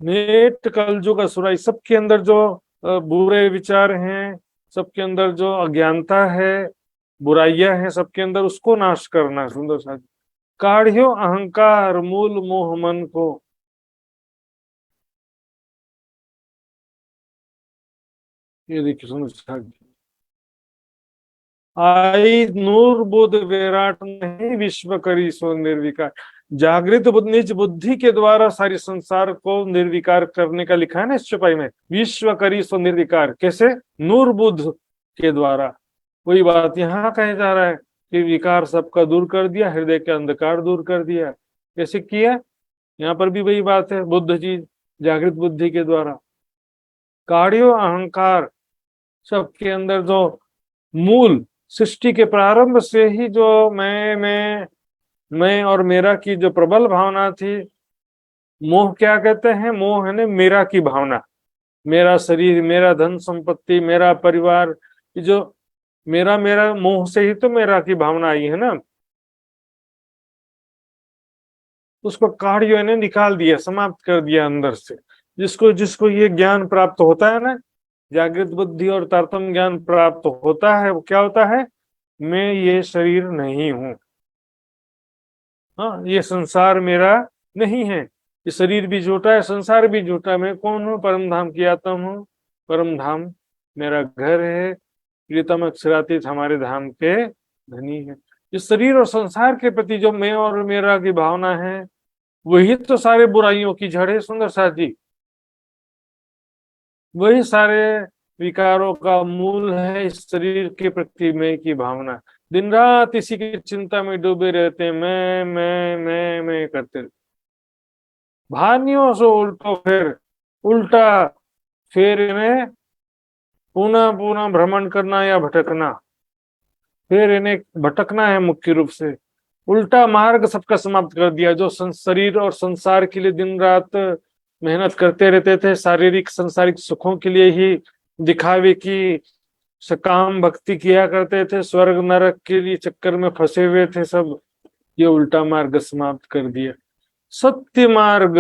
नेट कलयुग असुराई, सबके अंदर जो बुरे विचार हैं, सबके अंदर जो अज्ञानता है, बुराइयां हैं सबके अंदर, उसको नाश करना है। सुंदर सा काढ़ियो अहंकार मूल मोह मन को। ये देखिए सुंदर सा, आई नूर बुध विराट नहीं विश्व करी सो निर्विकार। जागृत निज बुद्धि के द्वारा सारी संसार को निर्विकार करने का लिखा है ना इस चौपाई में। विश्व करी सो निर्विकार, कैसे? नूर बुध के द्वारा। वही बात यहाँ कहे जा रहा है कि विकार सबका दूर कर दिया, हृदय के अंधकार दूर कर दिया। कैसे किया? यहाँ पर भी वही बात है, बुद्ध जी जागृत बुद्धि के द्वारा। काढ़ियो अहंकार, सबके अंदर जो मूल सृष्टि के प्रारंभ से ही जो मैं और मेरा की जो प्रबल भावना थी, मोह क्या कहते हैं? मोह है ना मेरा की भावना, मेरा शरीर, मेरा धन संपत्ति, मेरा परिवार, जो मेरा मेरा मोह से ही तो मेरा की भावना आई है ना। उसको काढ़ियो ने निकाल दिया, समाप्त कर दिया अंदर से। जिसको जिसको ये ज्ञान प्राप्त होता है ना, जागृत बुद्धि और तारतम्य ज्ञान प्राप्त होता है, वो क्या होता है? मैं ये शरीर नहीं हूं, हाँ ये संसार मेरा नहीं है, ये शरीर भी झूठा है, संसार भी झूठा है। मैं कौन हूँ? परम धाम की आत्मा हूँ। परम धाम मेरा घर है, प्रियतम अक्षरातीत हमारे धाम के धनी है। इस शरीर और संसार के प्रति जो मैं और मेरा की भावना है, वही तो सारे बुराइयों की जड़ है सुंदर साथ जी। वही सारे विकारों का मूल है, इस शरीर के प्रति मैं की भावना। दिन रात इसी की चिंता में डूबे रहते हैं, मैं करते रहते। भानियों से उल्टा फिर इन्हें पुनः पुनः भ्रमण करना या भटकना, फिर इन्हें भटकना है मुख्य रूप से। उल्टा मार्ग सबका समाप्त कर दिया। जो शरीर और संसार के लिए दिन रात मेहनत करते रहते थे, शारीरिक संसारिक सुखों के लिए ही दिखावे की सकाम भक्ति किया करते थे, स्वर्ग नरक के लिए चक्कर में फंसे हुए थे सब, ये उल्टा मार्ग समाप्त कर दिया। सत्य मार्ग,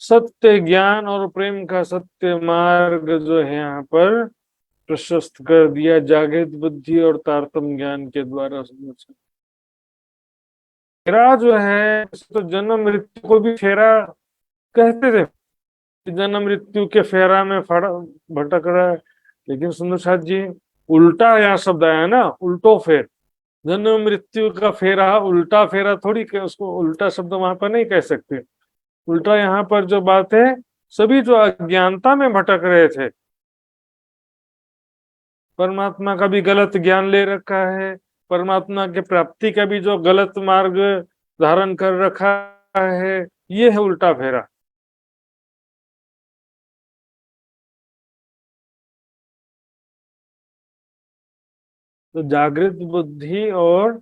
सत्य ज्ञान और प्रेम का सत्य मार्ग जो है यहाँ पर प्रशस्त कर दिया, जागृत बुद्धि और तारतम्य ज्ञान के द्वारा। फेरा जो है, तो जन्म मृत्यु को भी फेरा कहते थे, जन्म मृत्यु के फेरा में भटक रहा है। लेकिन सुंदर साथ जी, उल्टा यहाँ शब्द आया ना, उल्टो फेर। जन्म मृत्यु का फेरा उल्टा फेरा थोड़ी, उसको उल्टा शब्द वहां पर नहीं कह सकते। उल्टा यहाँ पर जो बात है, सभी जो अज्ञानता में भटक रहे थे, परमात्मा का भी गलत ज्ञान ले रखा है, परमात्मा के प्राप्ति का भी जो गलत मार्ग धारण कर रखा है, ये है उल्टा फेरा। तो जागृत बुद्धि और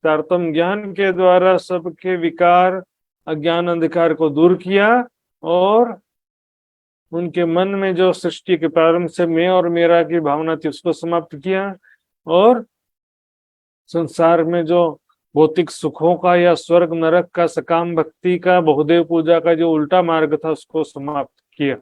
तारतम्य ज्ञान के द्वारा सबके विकार अज्ञान अंधकार को दूर किया, और उनके मन में जो सृष्टि के प्रारंभ से मैं और मेरा की भावना थी उसको समाप्त किया, और संसार में जो भौतिक सुखों का या स्वर्ग नरक का सकाम भक्ति का बहुदेव पूजा का जो उल्टा मार्ग था उसको समाप्त किया।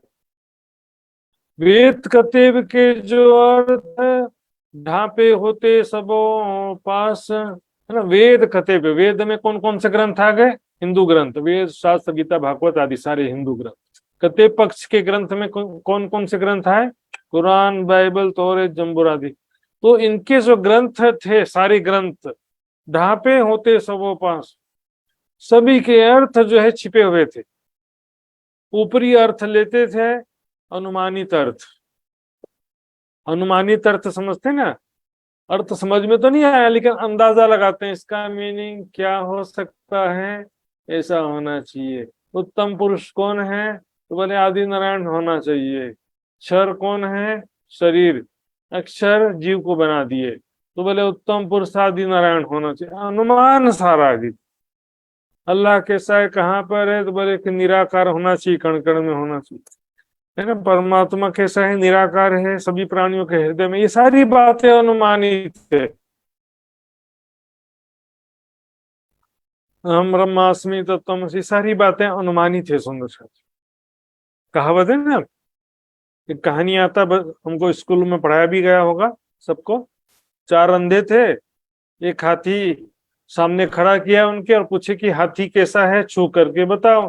वेद कतेब के जो अर्थ ढापे होते सबों पास, है ना। वेद कतेब, वेद में कौन कौन से ग्रंथ आ गए? हिंदू ग्रंथ, वेद शास्त्र गीता भागवत आदि सारे हिंदू ग्रंथ। कतेब पक्ष के ग्रंथ में कौन कौन से ग्रंथ आए? कुरान, बाइबल, तौरेत, जंबूर आदि। तो इनके जो ग्रंथ थे, सारे ग्रंथ ढापे होते सबों पास, सभी के अर्थ जो है छिपे हुए थे। ऊपरी अर्थ लेते थे, अनुमानित अर्थ। अनुमानित अर्थ समझते ना, अर्थ समझ में तो नहीं आया लेकिन अंदाजा लगाते हैं इसका मीनिंग क्या हो सकता है, ऐसा होना चाहिए। उत्तम पुरुष कौन है? तो बोले आदि नारायण होना चाहिए। क्षर कौन है? शरीर। अक्षर जीव को बना दिए, तो बोले उत्तम पुरुष आदि नारायण होना चाहिए। अनुमान सारा आदि। अल्लाह कैसा है, कहाँ पर है? तो बोले कि निराकार होना चाहिए, कण कण में होना चाहिए, है ना। परमात्मा कैसा है? निराकार है, सभी प्राणियों के हृदय में। ये सारी बातें अनुमानित है। हम ब्रह्मास्मि तत्त्वमसि, सारी बातें अनुमानित है। सुंदर सा कहावत है ना, एक कहानी आता, हमको स्कूल में पढ़ाया भी गया होगा सबको। 4 अंधे थे, एक हाथी सामने खड़ा किया उनके और पूछे कि हाथी कैसा है, छू करके बताओ।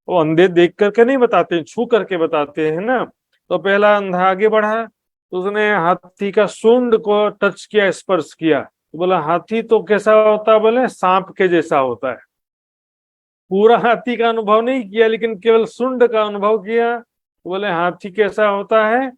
वो अंधे देख करके नहीं बताते, छू करके बताते हैं ना। तो पहला अंधा आगे बढ़ा, तो उसने हाथी का सूंड को टच किया, स्पर्श किया, तो बोला हाथी तो कैसा होता है? बोले सांप के जैसा होता है। पूरा हाथी का अनुभव नहीं किया, लेकिन केवल सूंड का अनुभव किया। बोले हाथी कैसा होता है?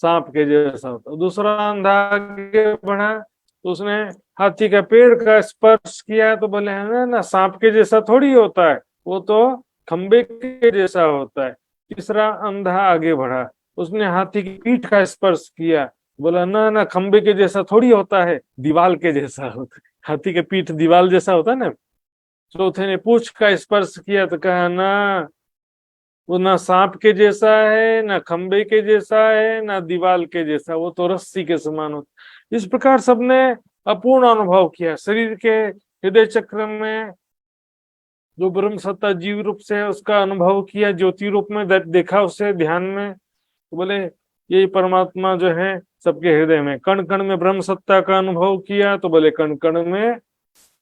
सांप के जैसा होता है। दूसरा अंधा आगे बढ़ा, तो उसने हाथी का पेड़ का स्पर्श किया, तो बोले है ना, सांप के जैसा थोड़ी होता है, वो तो खंबे के जैसा होता है। तीसरा अंधा आगे बढ़ा, उसने हाथी की पीठ का स्पर्श किया, बोला ना ना, खंबे के जैसा थोड़ी होता है, दीवाल के जैसा होता है। हाथी के पीठ दीवाल जैसा होता है ना। चौथे ने पूंछ का स्पर्श किया, तो कहा ना, वो ना सांप के जैसा है, ना खंबे के जैसा है, ना दीवाल के जैसा, वो तो रस्सी के समान होता। इस प्रकार सबने अपूर्ण अनुभव किया। शरीर के हृदय चक्र में जो ब्रह्म सत्ता जीव रूप से है उसका अनुभव किया, ज्योति रूप में देखा उसे ध्यान में, तो बोले यही परमात्मा जो है सबके हृदय में। कण कण में ब्रह्म सत्ता का अनुभव किया, तो बोले कण कण में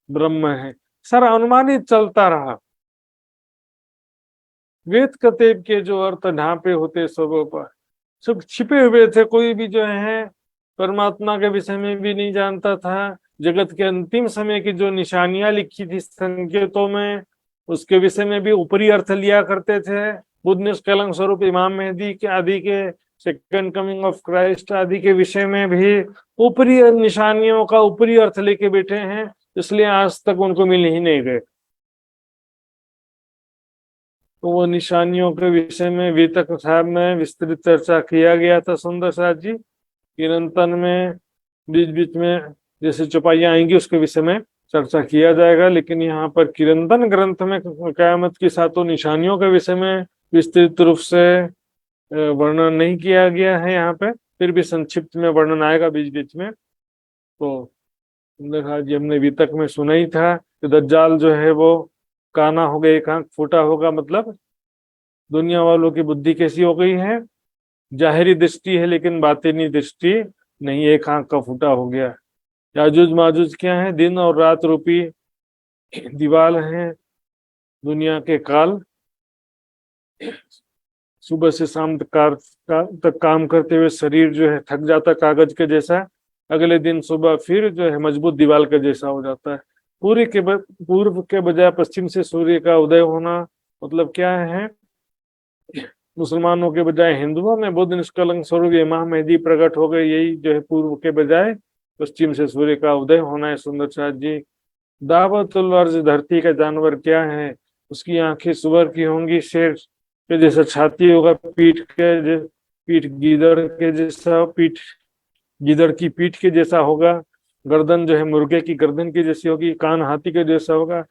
ब्रह्म है। सारा अनुमानित चलता रहा। वेद कतेब के जो अर्थ ढांपे होते सबों पर, सब छिपे हुए थे। कोई भी जो है परमात्मा के विषय में भी नहीं जानता था, जगत के अंतिम समय की जो निशानियां लिखी थी संकेतों में, उसके विषय में भी ऊपरी अर्थ लिया करते थे। बुद्ध निष्कलंक स्वरूप इमाम मेहदी के आदि के, सेकंड कमिंग ऑफ क्राइस्ट आदि के विषय में भी ऊपरी निशानियों का ऊपरी अर्थ लेके बैठे हैं, इसलिए आज तक उनको मिल ही नहीं गए। तो वो निशानियों के विषय में वितक साहब में विस्तृत चर्चा किया गया था सुंदर साथ जी। किरंतन में बीच बीच में जैसे चौपाइयां आएंगी उसके विषय में चर्चा किया जाएगा, लेकिन यहाँ पर किरंतन ग्रंथ में कयामत की सातों निशानियों के विषय में विस्तृत रूप से वर्णन नहीं किया गया है यहाँ पे, फिर भी संक्षिप्त में वर्णन आएगा बीच बीच में। तो सुंदर जी हमने वितक में सुना ही था कि दज्जाल जो है वो काना हो गया, एक आंख फूटा होगा, मतलब दुनिया वालों की बुद्धि कैसी हो गई है, जाहिरी दृष्टि है लेकिन बातिनी दृष्टि नहीं, एक आंख का फूटा हो गया। याजुज माजुज क्या है, दिन और रात रूपी दीवाल है दुनिया के काल, सुबह से शाम तक काम करते हुए शरीर जो है थक जाता कागज के जैसा, अगले दिन सुबह फिर जो है मजबूत दीवार के जैसा हो जाता है। पूर्व के बजाय पश्चिम से सूर्य का उदय होना मतलब क्या है, मुसलमानों के बजाय हिंदुओं में बुद्ध निष्कलंक स्वरूप इमाम मेहदी प्रकट हो गए, यही जो है पूर्व के बजाय पश्चिम से सूर्य का उदय होना है। सुंदर साथ जी दावतुल अर्ज धरती का जानवर क्या है, उसकी आंखें सुअर की होंगी, शेर के जैसा छाती होगा, पीठ गीदड़ के जैसा, गीदड़ की पीठ के जैसा होगा, गर्दन जो है मुर्गे की गर्दन की जैसी होगी, कान हाथी के जैसा होगा,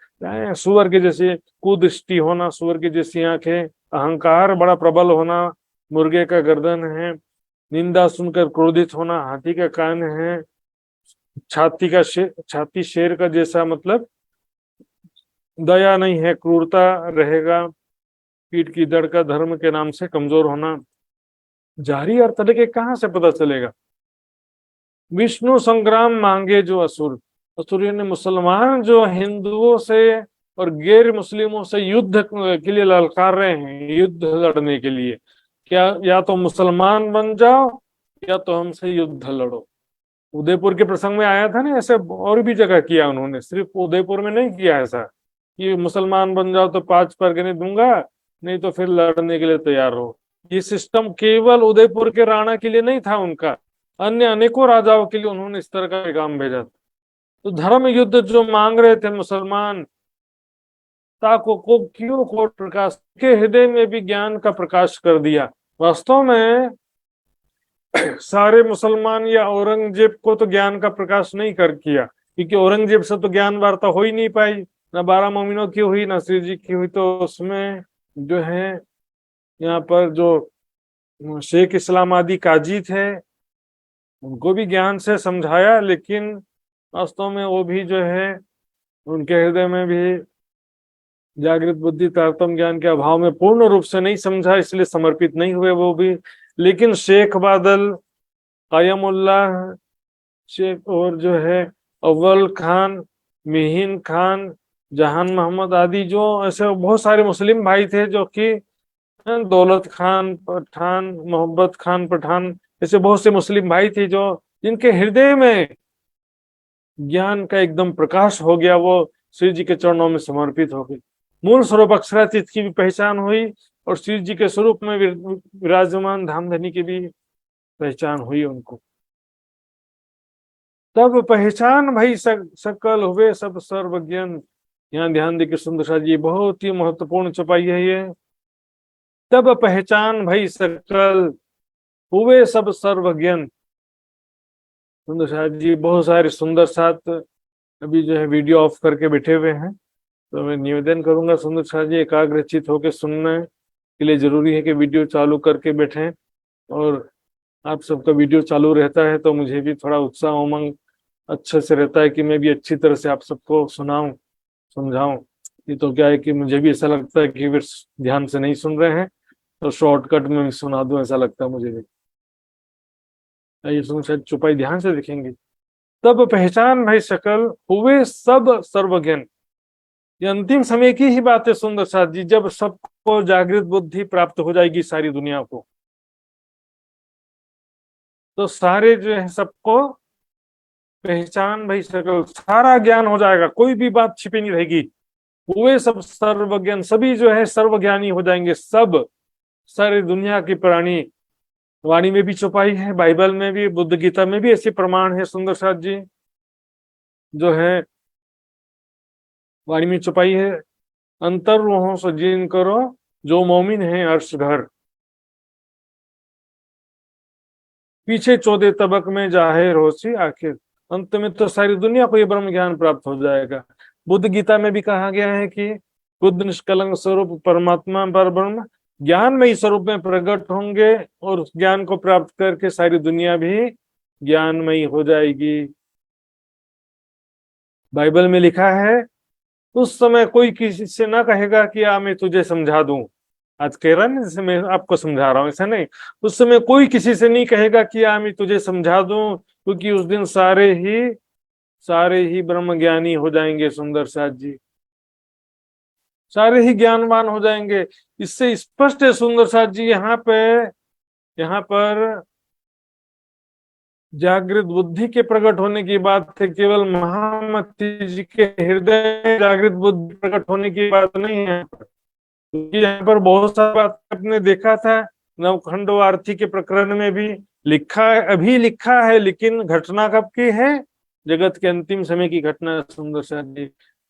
सुअर के जैसे कुदृष्टि होना, सुअर की जैसी आंखें, अहंकार बड़ा प्रबल होना, मुर्गे का गर्दन है, निंदा सुनकर क्रोधित होना, हाथी का कान है, छाती शेर का जैसा मतलब दया नहीं है, क्रूरता रहेगा, पीठ की दड़ का धर्म के नाम से कमजोर होना। जारी अर्थ के कहाँ से पता चलेगा, विष्णु संग्राम मांगे जो असुर, असुर ने मुसलमान जो हिंदुओं से और गैर मुस्लिमों से युद्ध के लिए ललकार रहे हैं, युद्ध लड़ने के लिए, क्या या तो मुसलमान बन जाओ या तो हमसे युद्ध लड़ो। उदयपुर के प्रसंग में आया था ना, ऐसे और भी जगह किया उन्होंने, सिर्फ उदयपुर में नहीं किया ऐसा कि मुसलमान बन जाओ तो 5 परगने दूंगा, नहीं तो फिर लड़ने के लिए तैयार हो। ये सिस्टम केवल उदयपुर के राणा के लिए नहीं था उनका, अन्य अनेकों राजाओं के लिए उन्होंने इस तरह का पैगाम भेजा था। तो धर्म युद्ध जो मांग रहे थे मुसलमान, ताको को क्यों कोट प्रकाश के हृदय में भी ज्ञान का प्रकाश कर दिया। वास्तव में सारे मुसलमान या औरंगजेब को तो ज्ञान का प्रकाश नहीं कर किया, क्योंकि औरंगजेब से तो ज्ञान वार्ता हो ही नहीं पाई, ना 12 मोमिनों की हुई ना श्री जी की हुई। तो उसमें जो है यहाँ पर जो शेख इस्लाम आदि काजी थे उनको भी ज्ञान से समझाया, लेकिन वास्तव में वो भी जो है उनके हृदय में भी जागृत बुद्धि तारतम्य ज्ञान के अभाव में पूर्ण रूप से नहीं समझा, इसलिए समर्पित नहीं हुए वो भी। लेकिन शेख बादल, कायमुल्लाह शेख और जो है अव्वल खान, मिहिन खान, जहान मोहम्मद आदि, जो ऐसे बहुत सारे मुस्लिम भाई थे, जो कि दौलत खान पठान, मोहब्बत खान पठान, ऐसे बहुत से मुस्लिम भाई थे जो जिनके हृदय में ज्ञान का एकदम प्रकाश हो गया, वो श्री जी के चरणों में समर्पित हो गए। मूल स्वरूप अक्षरातीत की भी पहचान हुई और श्री जी के स्वरूप में विराजमान धामधनी की भी पहचान हुई उनको। तब पहचान भाई सकल हुए सब सर्वज्ञान। यहाँ ध्यान देकर सुंदर साथ जी, बहुत ही महत्वपूर्ण चौपाई है ये। तब पहचान भाई सकल हुए सब सर्वज्ञान। सुंदर साथ जी बहुत सारे सुंदर साथ अभी जो है वीडियो ऑफ करके बैठे हुए हैं, तो मैं निवेदन करूंगा सुंदर साथ जी एकाग्रचित होकर सुनने के लिए जरूरी है कि वीडियो चालू करके बैठें, और आप सबका वीडियो चालू रहता है तो मुझे भी थोड़ा उत्साह उमंग अच्छे से रहता है कि मैं भी अच्छी तरह से आप सबको सुनाऊं समझाऊं। ये तो क्या है कि मुझे भी ऐसा लगता है कि वे ध्यान से नहीं सुन रहे हैं तो शॉर्टकट में सुना दूं, ऐसा लगता है मुझे भी। ये सुन शायद चुपाई ध्यान से देखेंगे। तब पहचान भाई सकल हुए सब सर्वज्ञान। ये अंतिम समय की ही बात है सुंदर साथ जी, जब सबको जागृत बुद्धि प्राप्त हो जाएगी सारी दुनिया को, तो सारे जो है सबको पहचान भाई सकल, सारा ज्ञान हो जाएगा, कोई भी बात छिपी नहीं रहेगी। वे सब सर्वज्ञान, सभी जो है सर्वज्ञानी हो जाएंगे सब। सारी दुनिया की प्राणी वाणी में भी छुपाई है, बाइबल में भी, बुद्ध गीता में भी ऐसे प्रमाण है सुंदर साथ जी, जो है वाणी में छुपाई है। अंतर रूहों से जिन करो, जो मोमिन है अर्श घर। पीछे 14 तबक में जाहिर होसी आखिर, अंत में तो सारी दुनिया को ये ब्रह्म ज्ञान प्राप्त हो जाएगा। बुद्ध गीता में भी कहा गया है कि बुद्ध निष्कलंक स्वरूप परमात्मा पर ब्रह्म ज्ञानमयी स्वरूप में प्रकट होंगे, और उस ज्ञान को प्राप्त करके सारी दुनिया भी ज्ञानमयी हो जाएगी। बाइबल में लिखा है, उस समय कोई किसी से ना कहेगा कि आ मैं तुझे समझा दूं। आज कह रहा ना, जैसे मैं आपको समझा रहा हूं, ऐसा नहीं। उस समय कोई किसी से नहीं कहेगा कि आ मैं तुझे समझा दूं, क्योंकि उस दिन सारे ही ब्रह्म ज्ञानी हो जाएंगे सुंदर साथ जी, सारे ही ज्ञानवान हो जाएंगे। इससे स्पष्ट है सुंदर साथ जी, यहाँ पर जागृत बुद्धि के प्रकट होने की बात है, केवल महामती जी के हृदय में जागृत बुद्धि प्रकट होने की बात नहीं है। क्योंकि यहाँ पर बहुत सारी बात आपने देखा था, नवखंड आरती के प्रकरण में भी लिखा है, अभी लिखा है, लेकिन घटना कब की है? जगत के अंतिम समय की घटना सुंदर साथ जी।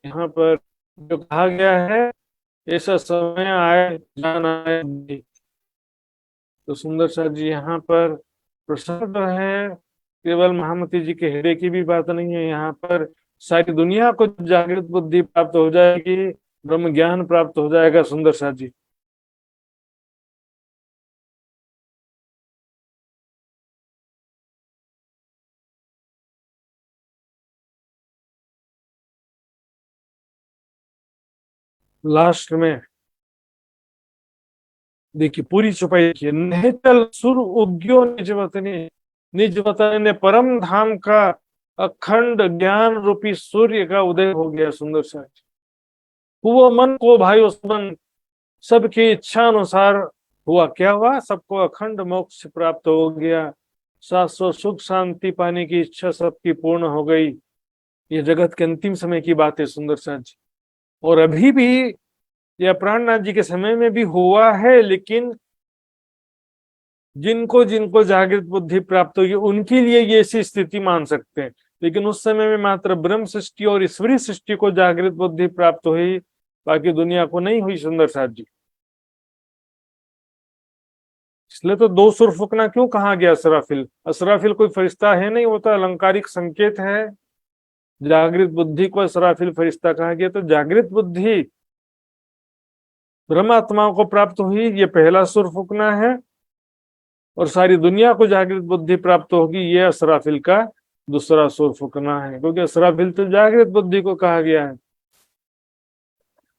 यहाँ पर जो कहा गया है, ऐसा समय आए जान आए। तो सुंदर साथ जी यहाँ पर प्रसन्न है, केवल महामती जी के हृदय की भी बात नहीं है। यहाँ पर सारी दुनिया को जागृत बुद्धि प्राप्त हो जाएगी, ब्रह्म ज्ञान प्राप्त हो जाएगा सुंदर साथ जी। लास्ट में देखिए पूरी छुपाई देखिए, निहचल सुर उद्यो निज वतन ने परम धाम का अखंड ज्ञान रूपी सूर्य का उदय हो गया सुंदर साथ जी। वो मन को भाई उस मन सबकी इच्छा अनुसार हुआ, क्या हुआ? सबको अखंड मोक्ष प्राप्त हो गया, शाश्वत सुख शांति पाने की इच्छा सबकी पूर्ण हो गई। ये जगत के अंतिम समय की बात है सुंदर साथ जी। और अभी भी यह प्राणनाथ जी के समय में भी हुआ है, लेकिन जिनको जिनको जागृत बुद्धि प्राप्त होगी उनके लिए ये ऐसी स्थिति मान सकते हैं। लेकिन उस समय में मात्र ब्रह्म सृष्टि और ईश्वरीय सृष्टि को जागृत बुद्धि प्राप्त हुई, बाकी दुनिया को नहीं हुई सुंदर साथ जी। इसलिए तो 2 सुर फूकना क्यों कहा गया? असराफिल, असराफिल कोई फरिश्ता है नहीं, वो तो अलंकारिक संकेत है। जागृत बुद्धि को असराफिल फरिश्ता कहा गया, तो जागृत बुद्धि ब्रह्मात्माओं को प्राप्त हुई, ये पहला सुर फूकना है। और सारी दुनिया को जागृत बुद्धि प्राप्त होगी, ये असराफिल का दूसरा सुर फूकना है। क्योंकि असराफिल तो जागृत बुद्धि को कहा गया है।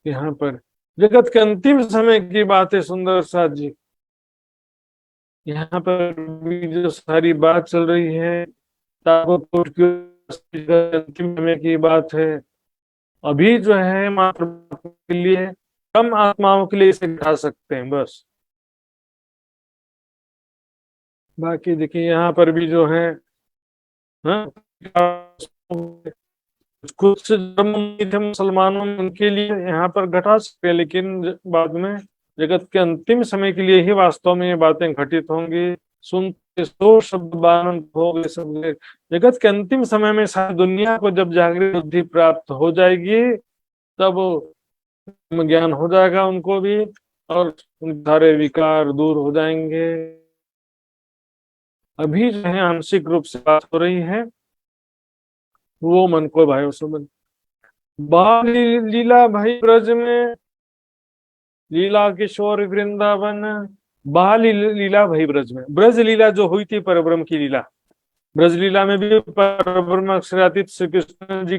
यहाँ पर जगत के अंतिम समय की बात है सुंदर साथ जी। यहाँ पर भी जो सारी बात चल रही है, ताबतपुर की अंतिम समय की बात है। अभी जो है मात्र के लिए, कम आत्माओं के लिए इसे घटा सकते हैं बस। बाकी देखिए यहाँ पर भी जो है, हाँ, कुछ धर्म थे मुसलमानों में, उनके लिए यहाँ पर घटा सकते हैं, लेकिन बाद में जगत के अंतिम समय के लिए ही वास्तव में ये बातें घटित होंगी। सुनते सो शब्द बानन हो गए सब गए। जगत के अंतिम समय में सारी दुनिया को जब जागृत बुद्धि प्राप्त हो जाएगी, तब ज्ञान हो जाएगा उनको भी, और सारे विकार दूर हो जाएंगे। अभी जो है आंशिक रूप से बात हो रही है, वो मन को भाई समझ। बाल लीला भाई ब्रज में, लीला किशोर वृंदावन, बाल लीला भाई ब्रज में। ब्रज लीला जो हुई थी परब्रह्म की लीला, ब्रज लीला में भी परब्रह्म अक्षरातीत श्री कृष्ण जी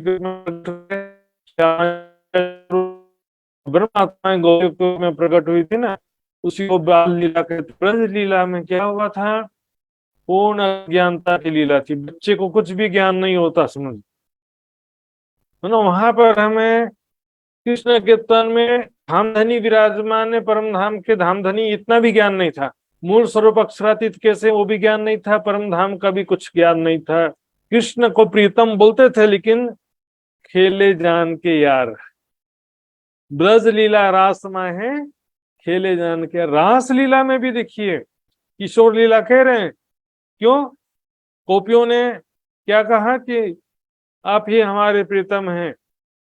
ब्रह्मात्माएं गौरी में प्रकट हुई थी ना, उसी को बाल लीला कहते। ब्रज लीला में क्या हुआ था? पूर्ण अज्ञानता की लीला थी, बच्चे को कुछ भी ज्ञान नहीं होता, समझ है ना। वहां पर हमें कृष्ण के तन में धामधनी विराजमान है, परम धाम के धामधनी, इतना भी ज्ञान नहीं था। मूल स्वरूप अक्षरातीत कैसे, वो भी ज्ञान नहीं था। परम धाम का भी कुछ ज्ञान नहीं था। कृष्ण को प्रीतम बोलते थे, लेकिन खेले जान के यार। ब्रज लीला रास में है, खेले जान के। रास लीला में भी देखिए किशोर लीला कह रहे हैं। क्यों? गोपियों ने क्या कहा कि आप ही हमारे प्रीतम हैं।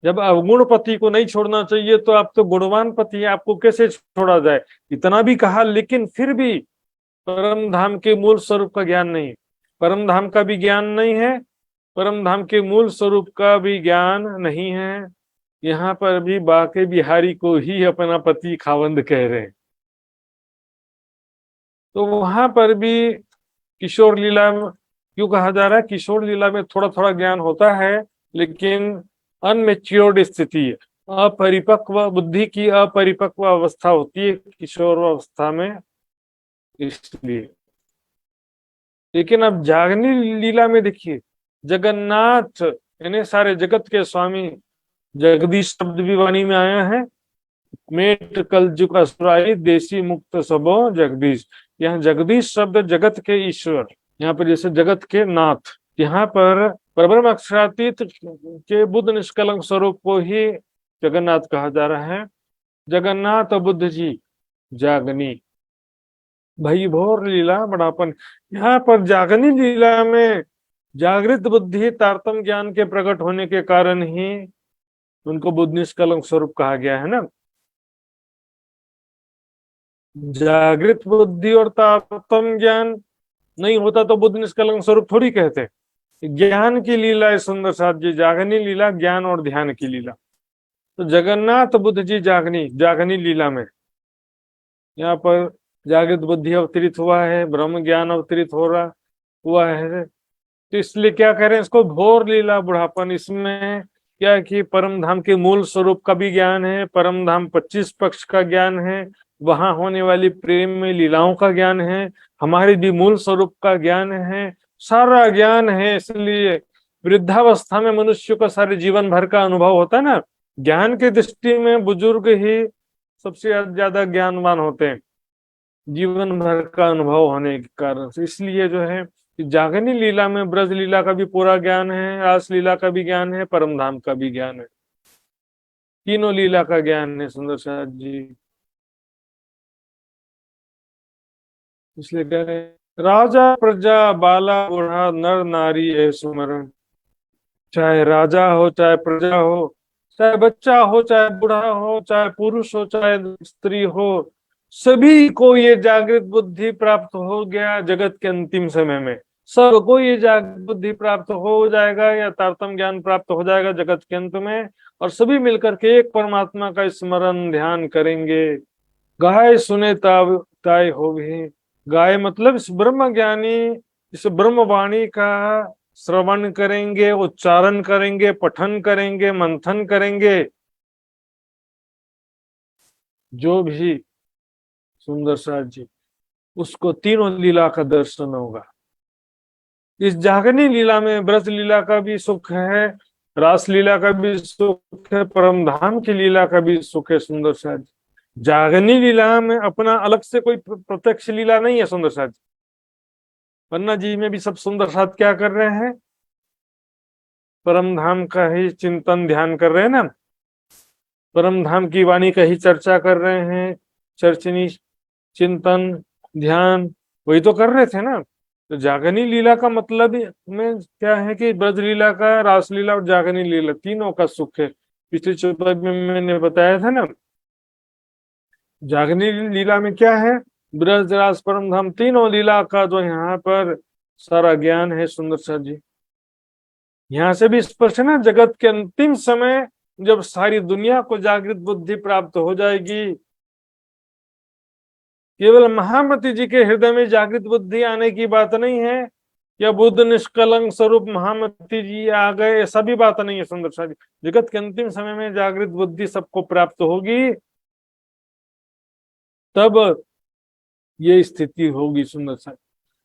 जब अवगुण पति को नहीं छोड़ना चाहिए तो आप तो गुणवान पति है, आपको कैसे छोड़ा जाए। इतना भी कहा, लेकिन फिर भी परम धाम के मूल स्वरूप का ज्ञान नहीं, परम धाम का भी ज्ञान नहीं है, परम धाम के मूल स्वरूप का भी ज्ञान नहीं है। यहाँ पर भी बाके बिहारी को ही अपना पति खावंद कह रहे हैं। तो वहां पर भी किशोर लीला में क्यों कहा जा रहा है? किशोर लीला में थोड़ा थोड़ा ज्ञान होता है, लेकिन अनमेच्योर्ड स्थिति है, अपरिपक्व बुद्धि की अपरिपक्व अवस्था होती है किशोर अवस्था में, इसलिए। लेकिन अब जागनी लीला में देखिए, जगन्नाथ यानी सारे जगत के स्वामी, जगदीश शब्द भी वाणी में आया है। मेट कलजुग असुराई देसी मुक्त सबो जगदीश। यहाँ जगदीश शब्द जगत के ईश्वर, यहाँ पर जैसे जगत के नाथ, यहाँ पर परब्रह्म अक्षरातीत के बुद्ध निष्कलंक स्वरूप को ही जगन्नाथ कहा जा रहा है। जगन्नाथ बुद्ध जी जागनी भई भोर लीला बड़ापन। यहाँ पर जागनी लीला में जागृत बुद्धि तारतम ज्ञान के प्रकट होने के कारण ही उनको बुद्ध निष्कलंक स्वरूप कहा गया है ना। जागृत बुद्धि और तारतम ज्ञान नहीं होता तो बुद्ध निष्कलंक स्वरूप थोड़ी कहते। ज्ञान की लीला है सुंदर साथ जी, जागनी लीला ज्ञान और ध्यान की लीला। तो जगन्नाथ बुद्ध जी जागनी लीला में यहाँ पर जागृत बुद्धि अवतरित हुआ है, ब्रह्म ज्ञान अवतरित हुआ है। तो इसलिए क्या कह रहे हैं इसको? भोर लीला बुढ़ापन। इसमें क्या कि परम धाम के मूल स्वरूप का भी ज्ञान है, परम धाम 25 पक्ष का ज्ञान है, वहां होने वाली प्रेम में लीलाओं का ज्ञान है, हमारे भी मूल स्वरूप का ज्ञान है, सारा ज्ञान है। इसलिए वृद्धावस्था में मनुष्य को सारे जीवन भर का अनुभव होता है ना। ज्ञान की दृष्टि में बुजुर्ग ही सबसे ज्यादा ज्ञानवान होते हैं, जीवन भर का अनुभव होने के कारण से। इसलिए जो है जागनी लीला में ब्रज लीला का भी पूरा ज्ञान है, रास लीला का भी ज्ञान है, परम धाम का भी ज्ञान है, तीनों लीला का ज्ञान है सुंदर साथ जी। इसलिए कह रहे राजा प्रजा बाला बूढ़ा नर नारी है सुमरण। चाहे राजा हो, चाहे प्रजा हो, चाहे बच्चा हो, चाहे बूढ़ा हो, चाहे पुरुष हो, चाहे स्त्री हो, सभी को ये जागृत बुद्धि प्राप्त हो गया जगत के अंतिम समय में। सबको ये जागृत बुद्धि प्राप्त हो जाएगा या तारतम ज्ञान प्राप्त हो जाएगा जगत के अंत में, और सभी मिलकर के एक परमात्मा का स्मरण ध्यान करेंगे। गाय सुने तब ताय हो भी। गाय मतलब इस ब्रह्म ज्ञानी, इस ब्रह्म वाणी का श्रवण करेंगे, उच्चारण करेंगे, पठन करेंगे, मंथन करेंगे, जो भी सुंदर साथ जी, उसको तीनों लीला का दर्शन होगा। इस जागनी लीला में ब्रज लीला का भी सुख है, रास लीला का भी सुख है, परम धाम की लीला का भी सुख है सुंदर साथ जी। जागनी लीला में अपना अलग से कोई प्रत्यक्ष लीला नहीं है सुंदर साथ जी। पन्ना जी में भी सब सुंदर साथ क्या कर रहे हैं? परम धाम का ही चिंतन ध्यान कर रहे हैं ना, परम धाम की वाणी का ही चर्चा कर रहे हैं, चर्चनी चिंतन ध्यान वही तो कर रहे थे ना। तो जागनी लीला का मतलब में क्या है कि ब्रज लीला का, रास लीला और जागनी लीला तीनों का सुख है। पिछले चौपाई में मैंने बताया था ना, जागनी लीला में क्या है? ब्रज रास परम धाम तीनों लीला का जो यहाँ पर सारा ज्ञान है सुंदर साथ जी। यहाँ से भी स्पष्ट है ना, जगत के अंतिम समय जब सारी दुनिया को जागृत बुद्धि प्राप्त हो जाएगी, केवल महामती जी के हृदय में जागृत बुद्धि आने की बात नहीं है, या बुद्ध निष्कलंक स्वरूप महामती जी आ गए, ऐसा भी बात नहीं है सुंदर साथ जी। जगत के अंतिम समय में जागृत बुद्धि सबको प्राप्त होगी, तब ये स्थिति होगी सुंदर साथ।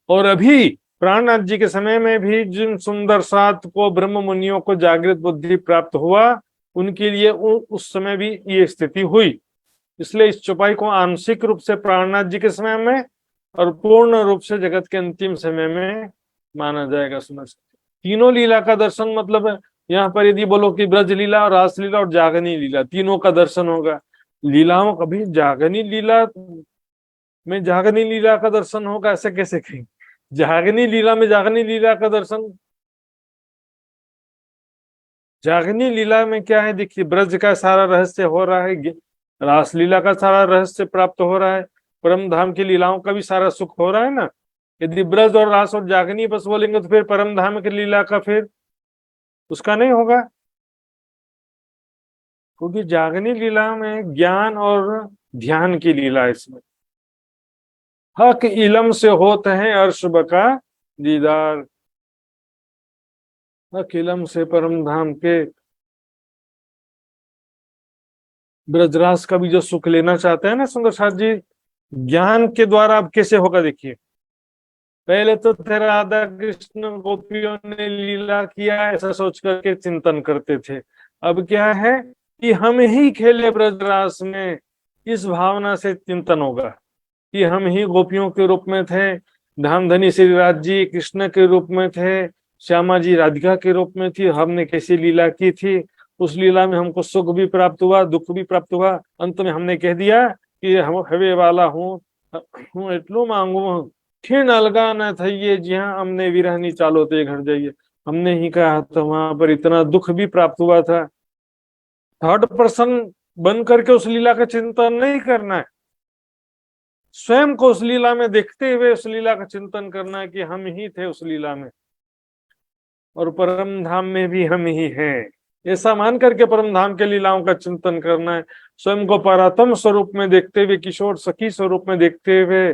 और अभी प्राणनाथ जी के समय में भी जिन सुंदर साथ को, ब्रह्म मुनियों को जागृत बुद्धि प्राप्त हुआ, उनके लिए उस समय भी ये स्थिति हुई। इसलिए इस चौपाई को आंशिक रूप से प्राणनाथ जी के समय में और पूर्ण रूप से जगत के अंतिम समय में माना जाएगा सुंदर साथ। तीनों लीला का दर्शन मतलब है, यहाँ पर यदि बोलो कि ब्रज लीला और रास लीला और जागनी लीला तीनों का दर्शन होगा, लीलाओं कभी जागनी लीला में जागनी लीला का दर्शन होगा ऐसे कैसे कहेंगे? जागनी लीला में जागनी लीला का दर्शन, जागनी लीला में क्या है देखिए, ब्रज का सारा रहस्य हो रहा है, रासलीला का सारा रहस्य प्राप्त हो रहा है, परम धाम की लीलाओं का भी सारा सुख हो रहा है ना। यदि ब्रज और रास और जागनी बस बोलेंगे तो फिर परम धाम की लीला का फिर उसका नहीं होगा, क्योंकि जागनी लीला में ज्ञान और ध्यान की लीला है। इसमें हक इलम से होते हैं अर्श बका दीदार, हक इलम से परम धाम के ब्रजरास का भी जो सुख लेना चाहते हैं ना सुंदर साथ जी, ज्ञान के द्वारा अब कैसे होगा देखिए। पहले तो थे राधा कृष्ण गोपियों ने लीला किया ऐसा सोच करके चिंतन करते थे, अब क्या है कि हम ही खेले ब्रजरास में, इस भावना से चिंतन होगा कि हम ही गोपियों के रूप में थे, धामधनी श्रीराज जी कृष्ण के रूप में थे, श्यामा जी राधिका के रूप में थी, हमने कैसी लीला की थी, उस लीला में हमको सुख भी प्राप्त हुआ दुख भी प्राप्त हुआ, अंत में हमने कह दिया कि हम हवे वाला हूँ एटलू मांगू खीण अलगा न थइए जहाँ हमने विरहनी चालो ते घर जाइए, हमने ही कहा था, वहां पर इतना दुख भी प्राप्त हुआ था। थर्ड पर्सन बन करके उस लीला का चिंतन नहीं करना है, स्वयं को उस लीला में देखते हुए उस लीला का चिंतन करना है कि हम ही थे उस लीला में और परम धाम में भी हम ही हैं, ऐसा मान करके परम धाम के लीलाओं का चिंतन करना है। स्वयं को परात्म स्वरूप में देखते हुए, किशोर सखी स्वरूप में देखते हुए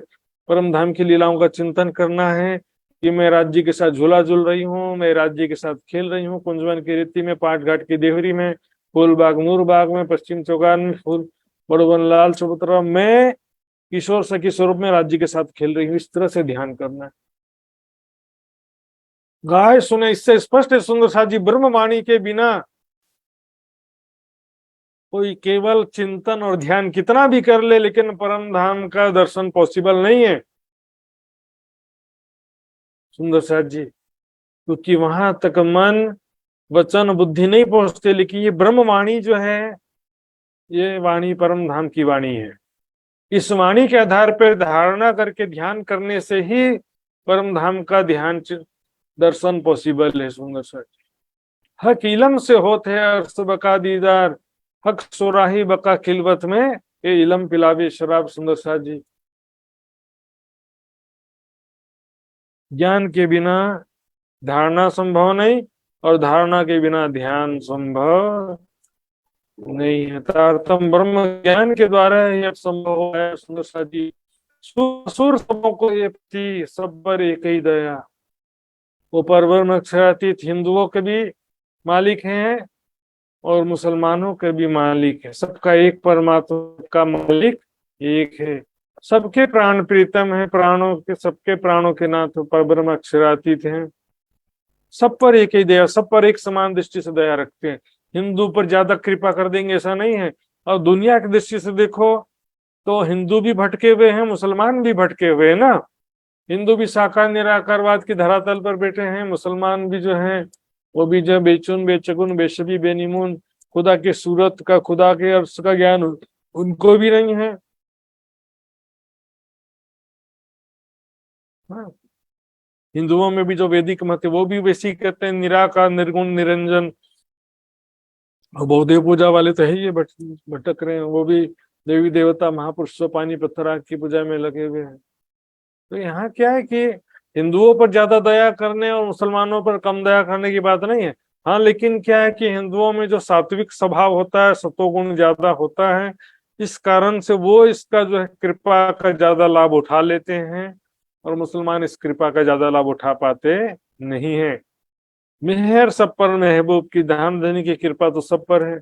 परम धाम की लीलाओं का चिंतन करना है कि मैं राज्य के साथ झूला झूल रही हूँ, मैं राज्य के साथ खेल रही हूँ, कुंजवन की रीति में, पाट घाट की देवरी में, फूल बाग नूर बाग में, पश्चिम चौगान में, फूल बड़ोबन लाल चबूतरा, मैं किशोर सखी स्वरूप में राज्य के साथ खेल रही हूँ, इस तरह से ध्यान करना है। गाय सुने इससे स्पष्ट है सुंदर साथ जी, ब्रह्मवाणी के बिना कोई केवल चिंतन और ध्यान कितना भी कर ले लेकिन परम धाम का दर्शन पॉसिबल नहीं है सुंदर साथ जी, क्योंकि वहां तक मन वचन बुद्धि नहीं पहुंचते। लेकिन ये ब्रह्मवाणी जो है, ये वाणी परम धाम की वाणी है, इस वाणी के आधार पर धारणा करके ध्यान करने से ही परम धाम का ध्यान दर्शन पॉसिबल है सुंदर साथ जी। हक इलम से होते है अर्श बका दीदार, हक सोराही बका खिलवत में ये इलम पिलावे शराब सुंदर साथ जी। ज्ञान के बिना धारणा संभव नहीं और धारणा के बिना ध्यान संभव नहीं है। तारतम ब्रह्म ज्ञान के द्वारा ही अब संभव है सुंदर साथ जी। सुर सबों को ये पति सब पर एक ही दया, वो परब्रह्म अक्षरातीत हिंदुओं के भी मालिक हैं और मुसलमानों के भी मालिक है, सबका एक परमात्मा का मालिक एक है, सबके प्राण प्रीतम है, प्राणों के सबके प्राणों के नाथ परब्रह्म अक्षरातीत हैं, सब पर एक ही दया, सब पर एक समान दृष्टि से दया रखते हैं। हिंदू पर ज्यादा कृपा कर देंगे ऐसा नहीं है। और दुनिया की दृष्टि से देखो तो हिंदू भी भटके हुए हैं, मुसलमान भी भटके हुए हैं ना। हिंदू भी साकार निराकारवाद की धरातल पर बैठे हैं, मुसलमान भी जो हैं वो भी जो बेचुन बेचगुन बेशबी बेनिमून, खुदा के सूरत का खुदा के अर्श का ज्ञान उनको भी नहीं है। हाँ। हिंदुओं में भी जो वैदिक मत है वो भी वैसे कहते हैं निराकार निर्गुण निरंजन। बहुदेव पूजा वाले तो है ये भटक रहे हैं, वो भी देवी देवता महापुरुषों पानी पत्थर आग की पूजा में लगे हुए हैं। तो यहाँ क्या है कि हिंदुओं पर ज्यादा दया करने और मुसलमानों पर कम दया करने की बात नहीं है। हाँ, लेकिन क्या है कि हिंदुओं में जो सात्विक स्वभाव होता है, सतोगुण ज्यादा होता है, इस कारण से वो इसका जो है कृपा का ज्यादा लाभ उठा लेते हैं और मुसलमान इस कृपा का ज्यादा लाभ उठा पाते नहीं है। मेहर सब पर महबूब की, धामधनी की कृपा तो सब पर है।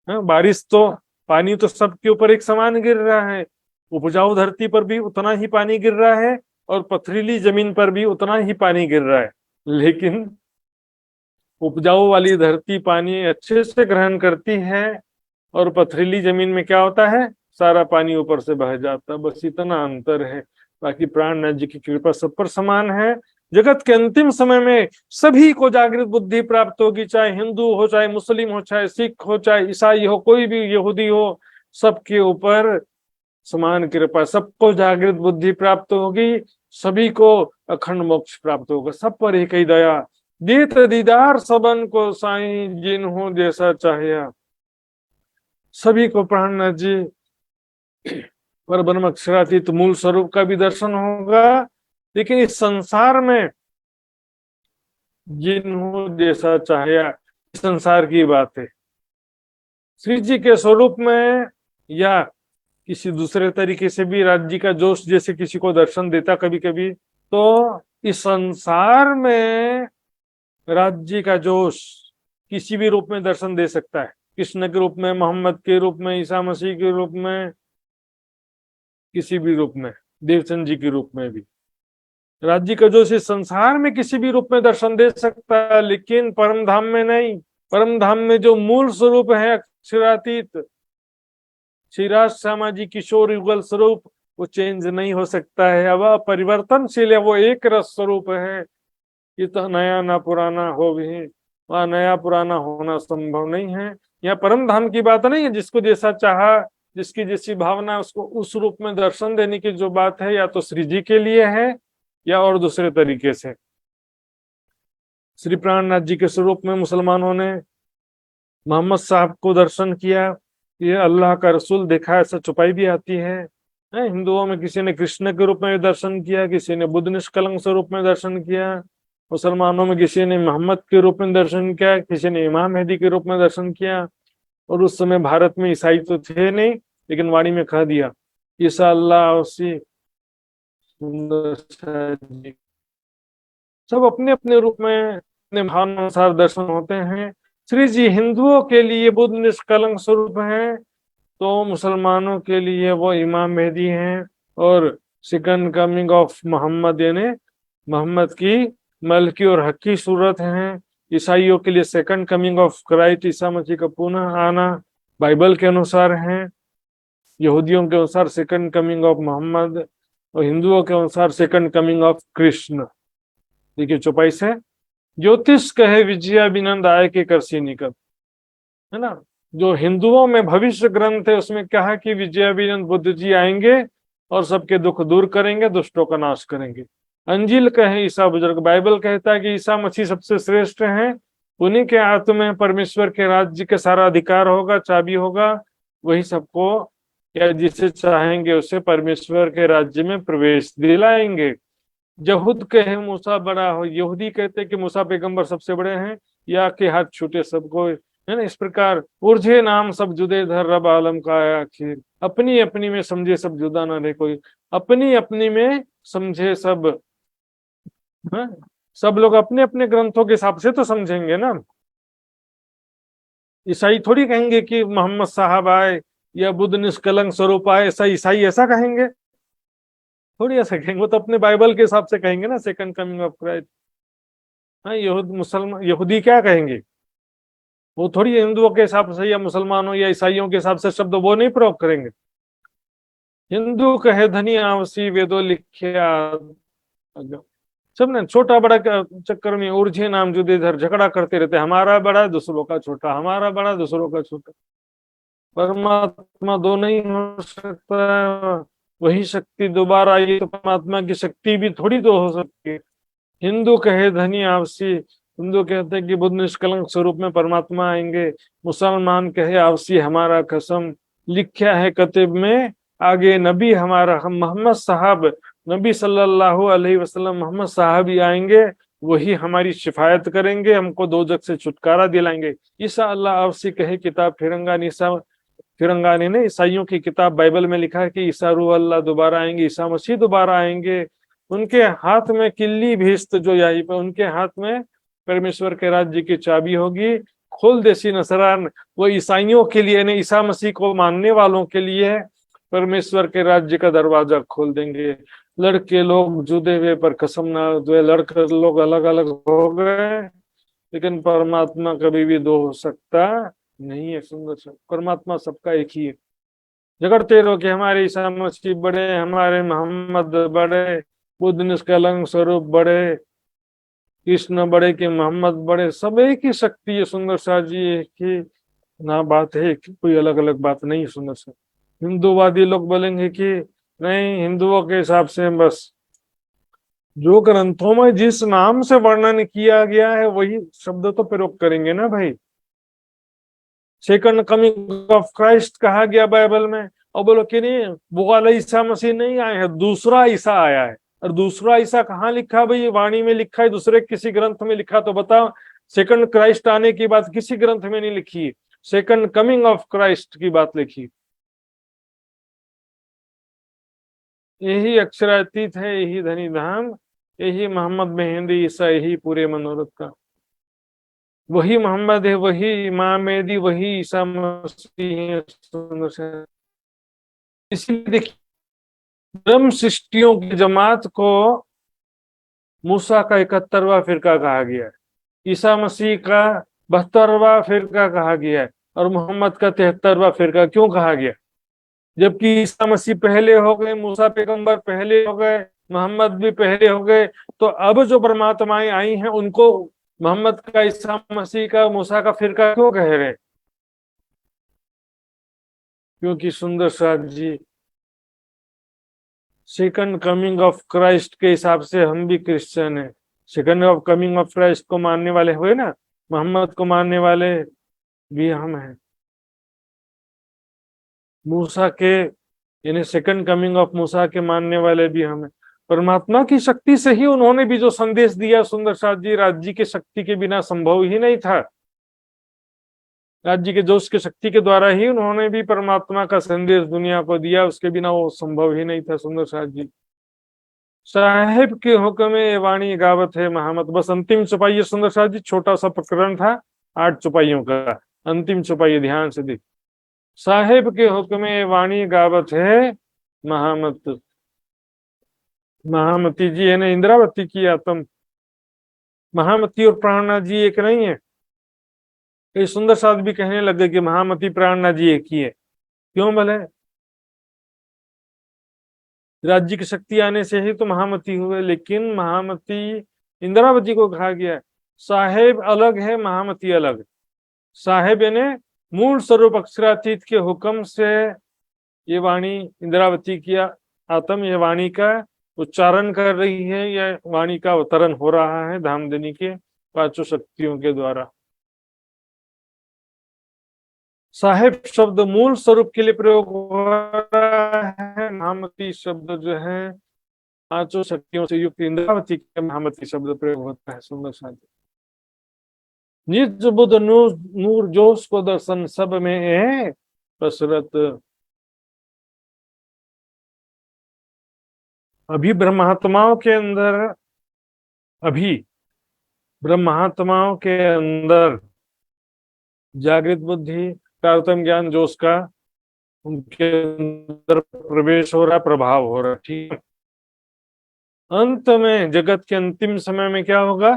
हाँ, बारिश तो पानी तो सबके ऊपर एक समान गिर रहा है, उपजाऊ धरती पर भी उतना ही पानी गिर रहा है और पथरीली जमीन पर भी उतना ही पानी गिर रहा है। लेकिन उपजाऊ वाली धरती पानी अच्छे से ग्रहण करती है और पथरीली जमीन में क्या होता है, सारा पानी ऊपर से बह जाता है, बस इतना अंतर है। बाकी प्राण नाथ जी की कृपा सब पर समान है। जगत के अंतिम समय में सभी को जागृत बुद्धि प्राप्त होगी, चाहे हिंदू हो, चाहे मुस्लिम हो, चाहे सिख हो, चाहे ईसाई हो, कोई भी यहूदी हो, सबके ऊपर समान कृपा, सबको जागृत बुद्धि प्राप्त होगी, सभी को अखंड मोक्ष प्राप्त होगा, सब पर एक ही दया। दीत दीदार सबन को साईं जिन्हों जैसा चाहिए। सभी को प्राणनाथ जी पर ब्रह्म अक्षरातीत मूल स्वरूप का भी दर्शन होगा, लेकिन इस संसार में जिन्हों जैसा चाहिए, संसार की बात है। श्री जी के स्वरूप में या किसी दूसरे तरीके से भी राज्य का जोश जैसे किसी को दर्शन देता कभी कभी, तो इस संसार में राज्य का जोश किसी भी रूप में दर्शन दे सकता है, कृष्ण के रूप में, मोहम्मद के रूप में, ईसा मसीह के रूप में, किसी भी रूप में, देवचंद जी के रूप में भी राज्य का जोश इस संसार में किसी भी रूप में दर्शन दे सकता है, लेकिन परम धाम में नहीं। परम धाम में जो मूल स्वरूप है अक्षरातीत श्रीराज सामाजिक किशोर युगल स्वरूप, वो चेंज नहीं हो सकता है, अब परिवर्तनशील है, वो एक रस स्वरूप है। ये तो नया ना पुराना हो भी, वह नया पुराना होना संभव नहीं है। यहाँ परम धाम की बात नहीं है, जिसको जैसा चाहा, जिसकी जैसी भावना, उसको उस रूप में दर्शन देने की जो बात है, या तो श्री जी के लिए है या और दूसरे तरीके से। श्री प्राणनाथ जी के स्वरूप में मुसलमानों ने मोहम्मद साहब को दर्शन किया, ये अल्लाह का रसूल देखा, ऐसा छुपाई भी आती है। हिंदुओं में किसी ने कृष्ण के रूप में दर्शन किया, किसी ने बुद्ध निष्कलंक स्वरूप में दर्शन किया, मुसलमानों में किसी ने मोहम्मद के रूप में दर्शन किया, किसी ने इमाम मेहदी के रूप में दर्शन किया। और उस समय भारत में ईसाई तो थे नहीं, लेकिन वाणी में कह दिया ईसा अल्लाह उसी सब अपने अपने रूप में अपने भावानुसार दर्शन होते हैं। श्री जी हिंदुओं के लिए बुद्ध निष्कलंक स्वरूप है, तो मुसलमानों के लिए वो इमाम मेहदी हैं, और सेकंड कमिंग ऑफ मोहम्मद यानी मोहम्मद की मलकी और हकी सूरत हैं। ईसाइयों के लिए second coming of Christ, Isa Masih का पुनः आना बाइबल के अनुसार है। यहूदियों के अनुसार सेकंड कमिंग ऑफ मोहम्मद, और हिंदुओं के अनुसार सेकंड कमिंग ऑफ कृष्ण। देखिए चौपाई से, ज्योतिष कहे विजया बिनंद आए के करसी निकट, है ना। जो हिंदुओं में भविष्य ग्रंथ है उसमें कहा कि विजयाभिनंद बुद्ध जी आएंगे और सबके दुख दूर करेंगे, दुष्टों का नाश करेंगे। अंजिल कहे ईसा बुजुर्ग, बाइबल कहता है कि ईसा मसीह सबसे श्रेष्ठ हैं, उन्हीं के हाथ में परमेश्वर के राज्य के सारा अधिकार होगा, चाबी होगा, वही सबको या जिसे चाहेंगे उसे परमेश्वर के राज्य में प्रवेश दिलाएंगे। यहूद कहे मूसा बड़ा हो, यहूदी कहते कि मूसा पैगंबर सबसे बड़े हैं, या के हाथ छूटे सबको, है ना। इस प्रकार उर्जे नाम सब जुदे धर रब आलम का आखिर, अपनी अपनी में समझे सब जुदा ना रहे कोई, अपनी अपनी में समझे सब, है? सब लोग अपने अपने ग्रंथों के हिसाब से तो समझेंगे ना। ईसाई थोड़ी कहेंगे कि मोहम्मद साहब आए या बुद्ध निष्कलंक स्वरूप आए, ऐसा ईसाई ऐसा कहेंगे थोड़ी, ऐसा कहेंगे, वो तो अपने बाइबल के हिसाब से कहेंगे ना, सेकंड कमिंग ऑफ क्राइस्ट। हाँ, यहूदी क्या कहेंगे, वो थोड़ी हिंदुओं के हिसाब से या मुसलमानों या ईसाइयों के हिसाब से शब्द वो नहीं प्रयोग करेंगे। हिंदू कहे धनी आवसी वेदो लिखे, सब ने छोटा बड़ा चक्कर में उर्जे नाम जुदे इधर झगड़ा करते रहते, हमारा बड़ा दूसरों का छोटा, हमारा बड़ा दूसरों का छोटा। परमात्मा दो नहीं हो सकता, वही शक्ति दोबारा आई तो परमात्मा की शक्ति भी थोड़ी दो हो सकती है। हिंदू कहे धनी आवसी, हिंदू कहते हैं कि बुद्ध निष्कलंक स्वरूप में परमात्मा आएंगे। मुसलमान कहे आवसी हमारा कसम, लिखा है कतिब में आगे नबी हमारा, हम मोहम्मद साहब नबी सल्लल्लाहु अलैहि वसल्लम मोहम्मद साहब ही आएंगे, वही हमारी शिफायत करेंगे, हमको दोजख से छुटकारा दिलाएंगे। ईसा अल्लाह आवसी कहे किताब फिरंगानी ने ईसाइयों की किताब बाइबल में लिखा है कि ईसा रूह अल्लाह दोबारा आएंगे, ईसा मसीह दोबारा आएंगे। उनके हाथ में किल्ली भीस्त जो यही पर, उनके हाथ में परमेश्वर के राज्य की चाबी होगी। खोल देसी नसरान, वो ईसाइयों के लिए नहीं, ईसा मसीह को मानने वालों के लिए परमेश्वर के राज्य का दरवाजा खोल देंगे। लड़के लोग जुदे हुए पर कसम ना दो, लड़के लोग अलग अलग हो गए, लेकिन परमात्मा कभी भी दो हो सकता नहीं है। सुंदर से परमात्मा सबका एक ही है। झगड़ते रहो कि हमारे ईसा मसीह बड़े, हमारे मोहम्मद बड़े, बुद्ध निष्कलंक स्वरूप बड़े, कृष्ण बड़े कि मोहम्मद बड़े, सब एक ही शक्ति है सुंदर साथ जी, एक ही ना बात है, कोई अलग अलग बात नहीं है सुंदर साथ। हिंदूवादी लोग बोलेंगे कि नहीं, हिंदुओं के हिसाब से बस जो ग्रंथों में जिस नाम से वर्णन किया गया है वही शब्द तो प्रयोग करेंगे ना भाई। सेकंड कमिंग ऑफ क्राइस्ट कहा गया बाइबल में, और बोलो कि नहीं वो वाला ईसा मसीह नहीं आया है, दूसरा ईसा आया है। और दूसरा ईसा कहाँ लिखा भाई? वाणी में लिखा है, दूसरे किसी ग्रंथ में लिखा तो बताओ। सेकंड क्राइस्ट आने की बात किसी ग्रंथ में नहीं लिखी है, सेकंड कमिंग ऑफ क्राइस्ट की बात लिखी। यही अक्षरातीत है, यही धनी धाम, यही मोहम्मद मेहंदी ईसा, यही पूरे मनोरथ का। वही मोहम्मद है, वही इमाम मेहदी, वही ईसा मसीह है। इसलिए देखिए, ब्रह्म सृष्टियों की जमात को मूसा का 71वां फिरका कहा गया है, ईसा मसीह का 72वां फिरका कहा गया है, और मोहम्मद का 73वां फिरका क्यों कहा गया? जबकि ईसा मसीह पहले हो गए, मूसा पैगंबर पहले हो गए, मोहम्मद भी पहले हो गए, तो अब जो परमात्माएं आई हैं उनको मोहम्मद का, ईसा मसीह का, मूसा का फिरका क्यों कह रहे हैं? क्योंकि सुंदर साथ जी, सेकंड कमिंग ऑफ क्राइस्ट के हिसाब से हम भी क्रिश्चियन हैं। Second of coming of Christ को मानने वाले हुए ना, मोहम्मद को मानने वाले भी हम हैं। मूसा के, यानी सेकंड कमिंग ऑफ मूसा के मानने वाले भी हम हैं। परमात्मा की शक्ति से ही उन्होंने भी जो संदेश दिया सुंदर साथ जी, राज्य की शक्ति के बिना संभव ही नहीं था। राज्य के जोश की शक्ति के द्वारा ही उन्होंने भी परमात्मा का संदेश दुनिया को दिया, उसके बिना वो संभव ही नहीं था सुंदर साथ जी। साहेब के हुक्म ये वाणी गावत है मोहम्मद। बस अंतिम चौपाई है सुंदर साथ जी, छोटा सा प्रकरण था 8 चौपाइयों का, अंतिम चौपाई ध्यान से देख। साहेब के हुक्म ये वाणी गावत है महामत। महामती जी है ना, इंद्रावती की आत्म। महामती और प्राणनाथ जी एक नहीं है। कई सुंदर साथ भी कहने लगे कि महामती प्राणनाथ जी एक ही है। क्यों भले? राज्य की शक्ति आने से ही तो महामती हुए, लेकिन महामती इंद्रावती को कहा गया है। साहेब अलग है, महामती अलग है। साहेब यानी मूल स्वरूप अक्षरातीत के हुक्म से ये वाणी इंद्रावती की आत्म, ये वाणी का उच्चारण कर रही है, या वाणी का अवतरण हो रहा है धामधनी के 5 शक्तियों के द्वारा। साहेब शब्द मूल स्वरूप के लिए प्रयोग हो रहा है, महामती शब्द जो है 5 शक्तियों से युक्त इंद्रावती के महामती शब्द प्रयोग होता है सुंदर साथ। निज बुद्ध नूर जोश को दर्शन सब में है कसरत। अभी ब्रह्मात्माओं के अंदर, अभी ब्रह्मात्माओं के अंदर जागृत बुद्धि तारतम्य ज्ञान जोश का उनके अंदर प्रवेश हो रहा, प्रभाव हो रहा। ठीक, अंत में जगत के अंतिम समय में क्या होगा?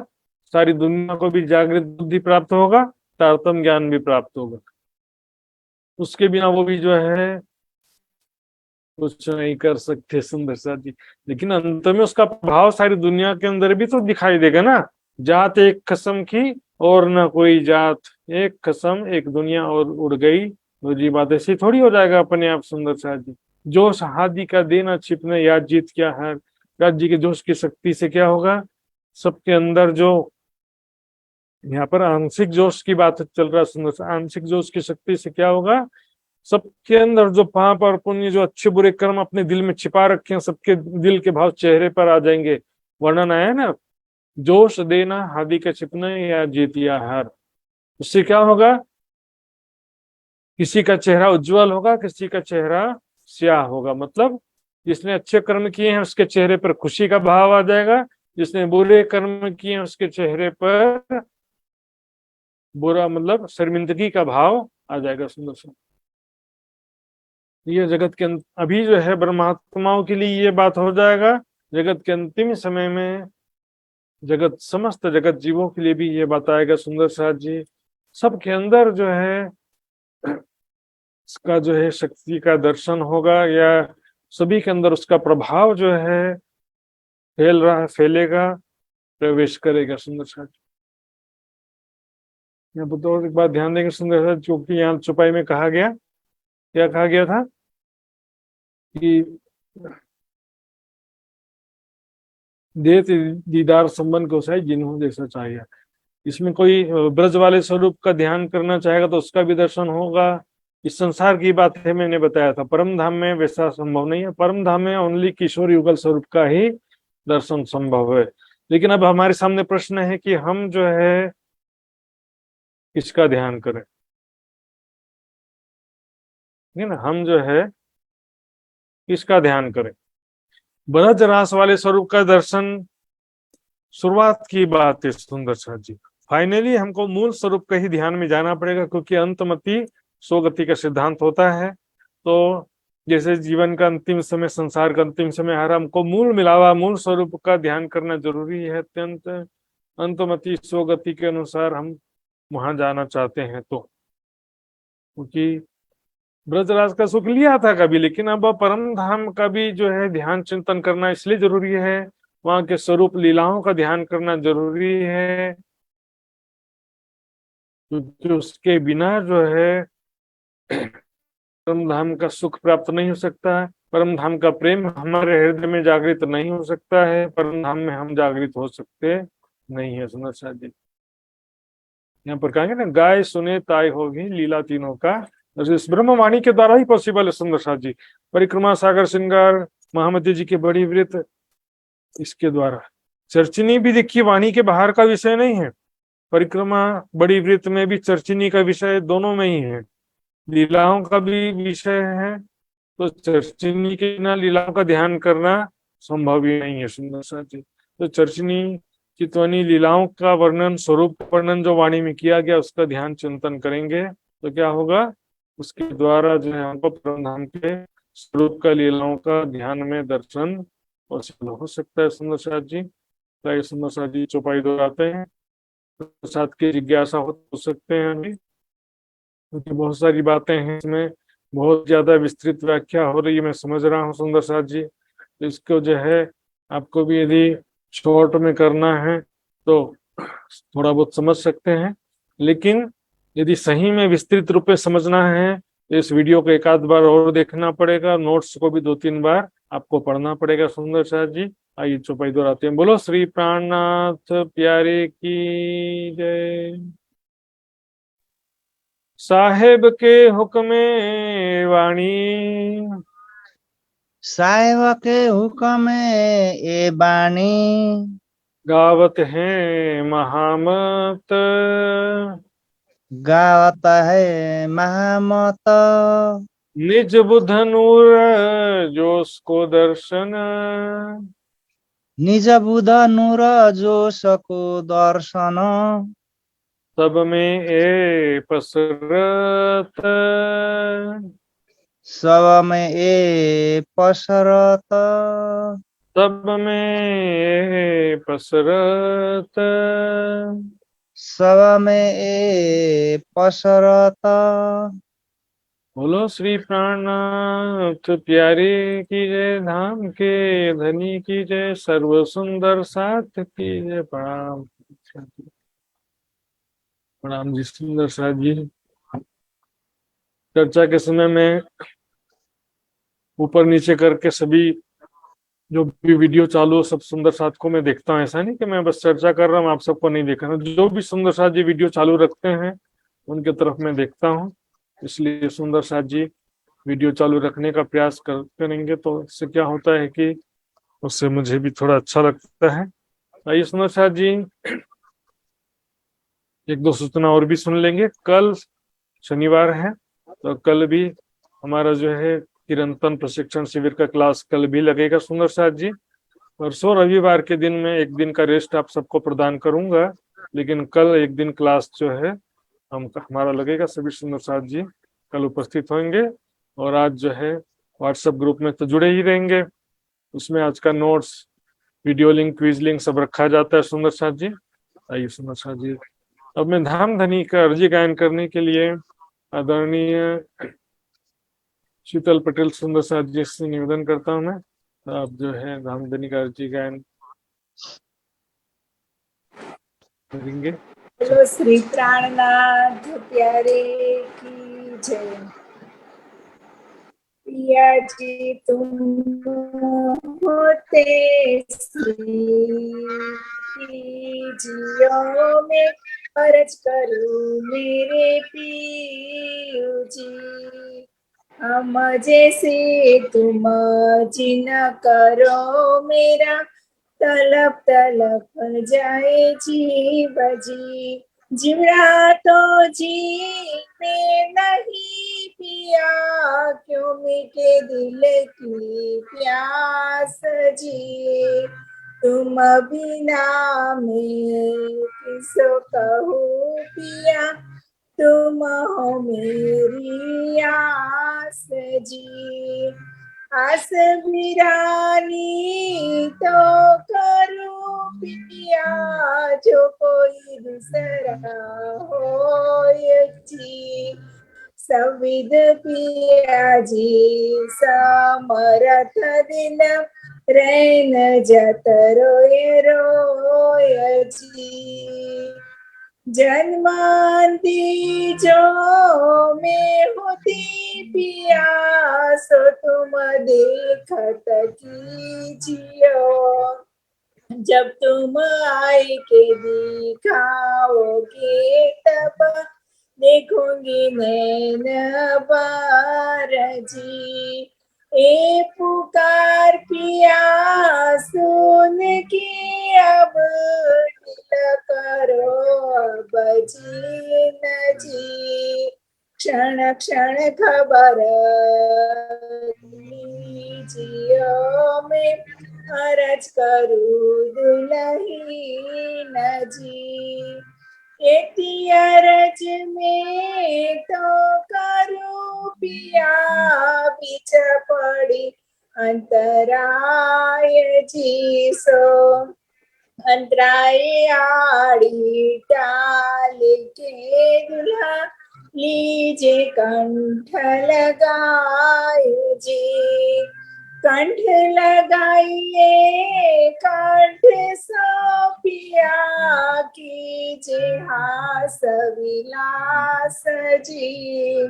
सारी दुनिया को भी जागृत बुद्धि प्राप्त होगा, तारतम्य ज्ञान भी प्राप्त होगा। उसके बिना वो भी जो है कुछ नहीं कर सकते सुंदर साथ जी। लेकिन अंत में उसका प्रभाव सारी दुनिया के अंदर भी तो दिखाई देगा ना। जात एक कसम की और न कोई जात, एक कसम एक दुनिया और उड़ गई दूसरी बात। ऐसी थोड़ी हो जाएगा अपने आप सुंदर साथ जी। जोश हादी का देना छिपने याद जीत क्या है। राज्य के जोश की शक्ति से क्या होगा? सबके अंदर जो यहाँ पर आंशिक जोश की बात चल रहा है सुंदर सा, आंशिक जोश की शक्ति से क्या होगा? सबके अंदर जो पाप और पुण्य, जो अच्छे बुरे कर्म अपने दिल में छिपा रखे हैं, सबके दिल के भाव चेहरे पर आ जाएंगे। वर्णन आया ना, जोश देना हादी का छिपना या जीतिया हार। उससे क्या होगा? किसी का चेहरा उज्जवल होगा, किसी का चेहरा स्याह होगा। मतलब जिसने अच्छे कर्म किए हैं उसके चेहरे पर खुशी का भाव आ जाएगा, जिसने बुरे कर्म किए हैं उसके चेहरे पर बुरा मतलब शर्मिंदगी का भाव आ जाएगा। सुंदर सुंदर ये जगत के अभी जो है ब्रह्मात्माओं के लिए ये बात हो जाएगा। जगत के अंतिम समय में जगत, समस्त जगत जीवों के लिए भी ये बताएगा सुंदर साथ जी। सबके अंदर जो है इसका जो है शक्ति का दर्शन होगा, या सभी के अंदर उसका प्रभाव जो है फैल रहा है, फैलेगा। प्रवेश करेगा सुंदर साथ। यहाँ पर तो एक बात ध्यान देंगे सुंदर साथ, क्योंकि यहाँ चौपाई में कहा गया, क्या कहा गया था कि देत दीदार संबंध को चाहे जिन्हों जैसा चाहिए। इसमें कोई ब्रज वाले स्वरूप का ध्यान करना चाहेगा तो उसका भी दर्शन होगा। इस संसार की बात है, मैंने बताया था परम धाम में वैसा संभव नहीं है। परम धाम में ओनली किशोर युगल स्वरूप का ही दर्शन संभव है। लेकिन अब हमारे सामने प्रश्न है कि हम जो है किसका ध्यान करें, ठीक है ना। हम जो है किसका ध्यान करें। ब्रज रास वाले स्वरूप का दर्शन शुरुआत की बात है सुंदर साथ जी। फाइनली हमको मूल स्वरूप का ही ध्यान में जाना पड़ेगा, क्योंकि अंतमति स्वगति का सिद्धांत होता है। तो जैसे जीवन का अंतिम समय, संसार का अंतिम समय, हर हमको मूल मिलावा मूल स्वरूप का ध्यान करना जरूरी है अत्यंत। अंतमति स्वगति के अनुसार हम वहां जाना चाहते हैं तो, क्योंकि ब्रजराज का सुख लिया था कभी, लेकिन अब परम धाम का भी जो है ध्यान चिंतन करना इसलिए जरूरी है, वहां के स्वरूप लीलाओं का ध्यान करना जरूरी है, क्योंकि उसके बिना जो है परम धाम का सुख प्राप्त नहीं हो सकता है। परम धाम का प्रेम हमारे हृदय में जागृत नहीं हो सकता है। परम धाम में हम जागृत हो सकते नहीं है सुंदर साथ जी। यहाँ पर कहेंगे ना, गाय सुने ताय होगी लीला तीनों का, इस ब्रह्मवाणी के द्वारा ही पॉसिबल है सुंदर साथ जी। परिक्रमा, सागर श्रृंगार, महामती जी की बड़ी व्रत, इसके द्वारा। चर्चिनी भी देखिए वाणी के बाहर का विषय नहीं है। परिक्रमा बड़ी व्रत में भी चर्चिनी का विषय दोनों में ही है, लीलाओं का भी विषय है। तो चर्चिनी के बिना लीलाओं का ध्यान करना संभव ही नहीं है सुंदर साथ जी। तो चर्चिनी चितवनी लीलाओं का वर्णन, स्वरूप वर्णन जो वाणी में किया गया, उसका ध्यान चिंतन करेंगे तो क्या होगा, उसके द्वारा जो है हमको परम धाम के स्वरूप का, लीलाओं का ध्यान में दर्शन पॉसिबल हो सकता है सुंदर साथ जी। तो सुंदर साथ जी चौपाई दोहराते हैं, साथ की जिज्ञासा हो सकते हैं अभी, क्योंकि बहुत सारी बातें हैं इसमें, बहुत ज्यादा विस्तृत व्याख्या हो रही है, मैं समझ रहा हूँ सुंदर साथ जी। तो इसको जो है आपको भी यदि शॉर्ट में करना है तो थोड़ा बहुत समझ सकते हैं, लेकिन यदि सही में विस्तृत रूप में समझना है तो इस वीडियो को एक आध बार और देखना पड़ेगा, नोट्स को भी 2-3 बार आपको पढ़ना पड़ेगा सुंदर साथ जी। आइए चौपाई दोहराते हैं। बोलो श्री प्राणनाथ प्यारे की जय। साहेब के हुक्मे वाणी, साहेब के हुक्म ए बानी, गावत है महामत, गावत है महामत, निज बुध नूर जोसको दर्शन, निज बुध नूर जोसको दर्शन, सब में ए पसरत, सब में ए पसरत, सब में ए पसरत, सब में ए पसरत। बोलो श्री प्राणनाथ प्यारे की जय, धाम के धनी की जय, सर्व सुंदर साथ की जय। प्रणाम प्रणाम जी सुंदर साथ जी। चर्चा के समय में ऊपर नीचे करके सभी जो भी वीडियो चालू हो सब सुंदर साथ को मैं देखता हूँ। ऐसा नहीं कि मैं बस चर्चा कर रहा हूँ आप सबको नहीं देख रहा, जो भी सुंदर साथ जी वीडियो चालू रखते हैं उनके तरफ मैं देखता हूँ। इसलिए सुंदर साथ जी वीडियो चालू रखने का प्रयास करेंगे तो इससे क्या होता है कि उससे मुझे भी थोड़ा अच्छा लगता है। आइए सुंदर साथ जी एक दो सूचना और भी सुन लेंगे। कल शनिवार है तो कल भी हमारा जो है चिरंतन प्रशिक्षण शिविर का क्लास कल भी लगेगा सुंदर साथ जी। परसों रविवार के दिन में एक दिन का रेस्ट आप सबको प्रदान करूंगा, लेकिन कल एक दिन क्लास जो है हमारा लगेगा। सभी सुंदर साथ जी कल उपस्थित होंगे और आज जो है व्हाट्सएप ग्रुप में तो जुड़े ही रहेंगे, उसमें आज का notes, video link, quiz link सब रखा जाता है सुंदर साथ जी। आइए सुंदर साथ जी अब मैं धाम धनी का अर्जी गायन करने के लिए आदरणीय शीतल पटेल सुंदर साथ जी से निवेदन करता हूं मैं, आप जो है धाम धनी का अर्जी गायन करेंगे। बोलो श्री प्राणनाथ प्यारे की जय। पिया जी तुम होते श्री जियो में अर्ज करूं मेरे पियू जी। हम जैसे तुम जिन करो मेरा तलप तलप जाए जीव जी। जीवड़ा तो जी में नहीं पिया क्यों मिटे दिल की प्यास जी। तुम बिना मैं किसो कहूँ पिया तुम हो मेरी आस जी। आस वीरानी तो करूं पिया जो कोई दूसरा होय जी। सविद पिया जी समरथ दिन रैन जत रोय रोय जी। जन्मांती जो में होती पिया सो तुम देखत कीजियो। जब तुम आए के दिखाओगे तब देखूंगी नैन बार जी। ए पुकार पिया सुन के अब दिल करो बजी न जी। क्षण क्षण खबर लीजियो में अर्ज करूं दुल्हीन जी। एती अरज में तो करूं पिया बीच पड़ी अंतराय जी। सो अंतराय आड़ी टाल के दुल्हा लीजे कंठ लगाए जी। कंठ लगाइए कंठ सो पिया कीजे हास विलास जी।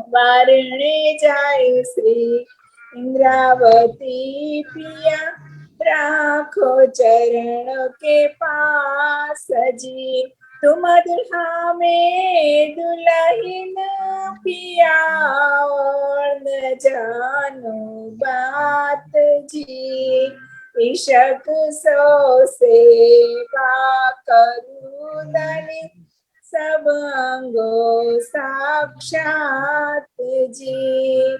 वारणे जाए श्री इंद्रावती पिया राखो चरण के पास जी। तुम दुल्हा में दुल्हन पिया और न जानो बात जी। इशक सो सेवा करूं धनी सब अंगो साक्षात जी।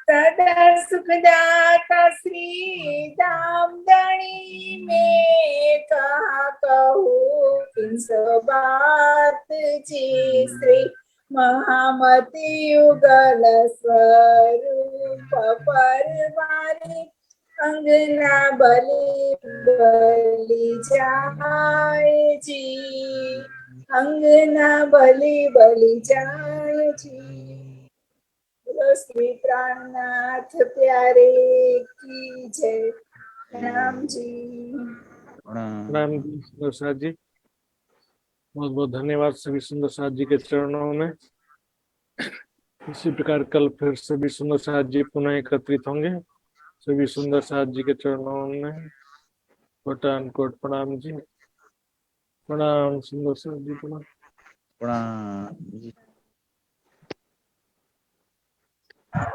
सदा सुखदाता श्री धाम धनी में कहा कहूँ किन सो बात जी। श्री महामति युगल स्वरूप परवारी अंगना बलि बलि जाए जी। अंगना बलि बलि जाए जी। बोलो श्री प्राणनाथ प्यारे की जय। प्रणाम जी। प्रणाम जी सुंदर साथ जी, बहुत बहुत धन्यवाद सभी सुंदर साथ जी के चरणों में। इसी प्रकार कल फिर सभी सुंदर साथ जी पुनः एकत्रित होंगे। सभी सुंदर साथ जी के चरणों में कोटान कोट प्रणाम जी। प्रणाम सुंदर साथ जी, प्रणाम। प्रणाम जी। हाँ।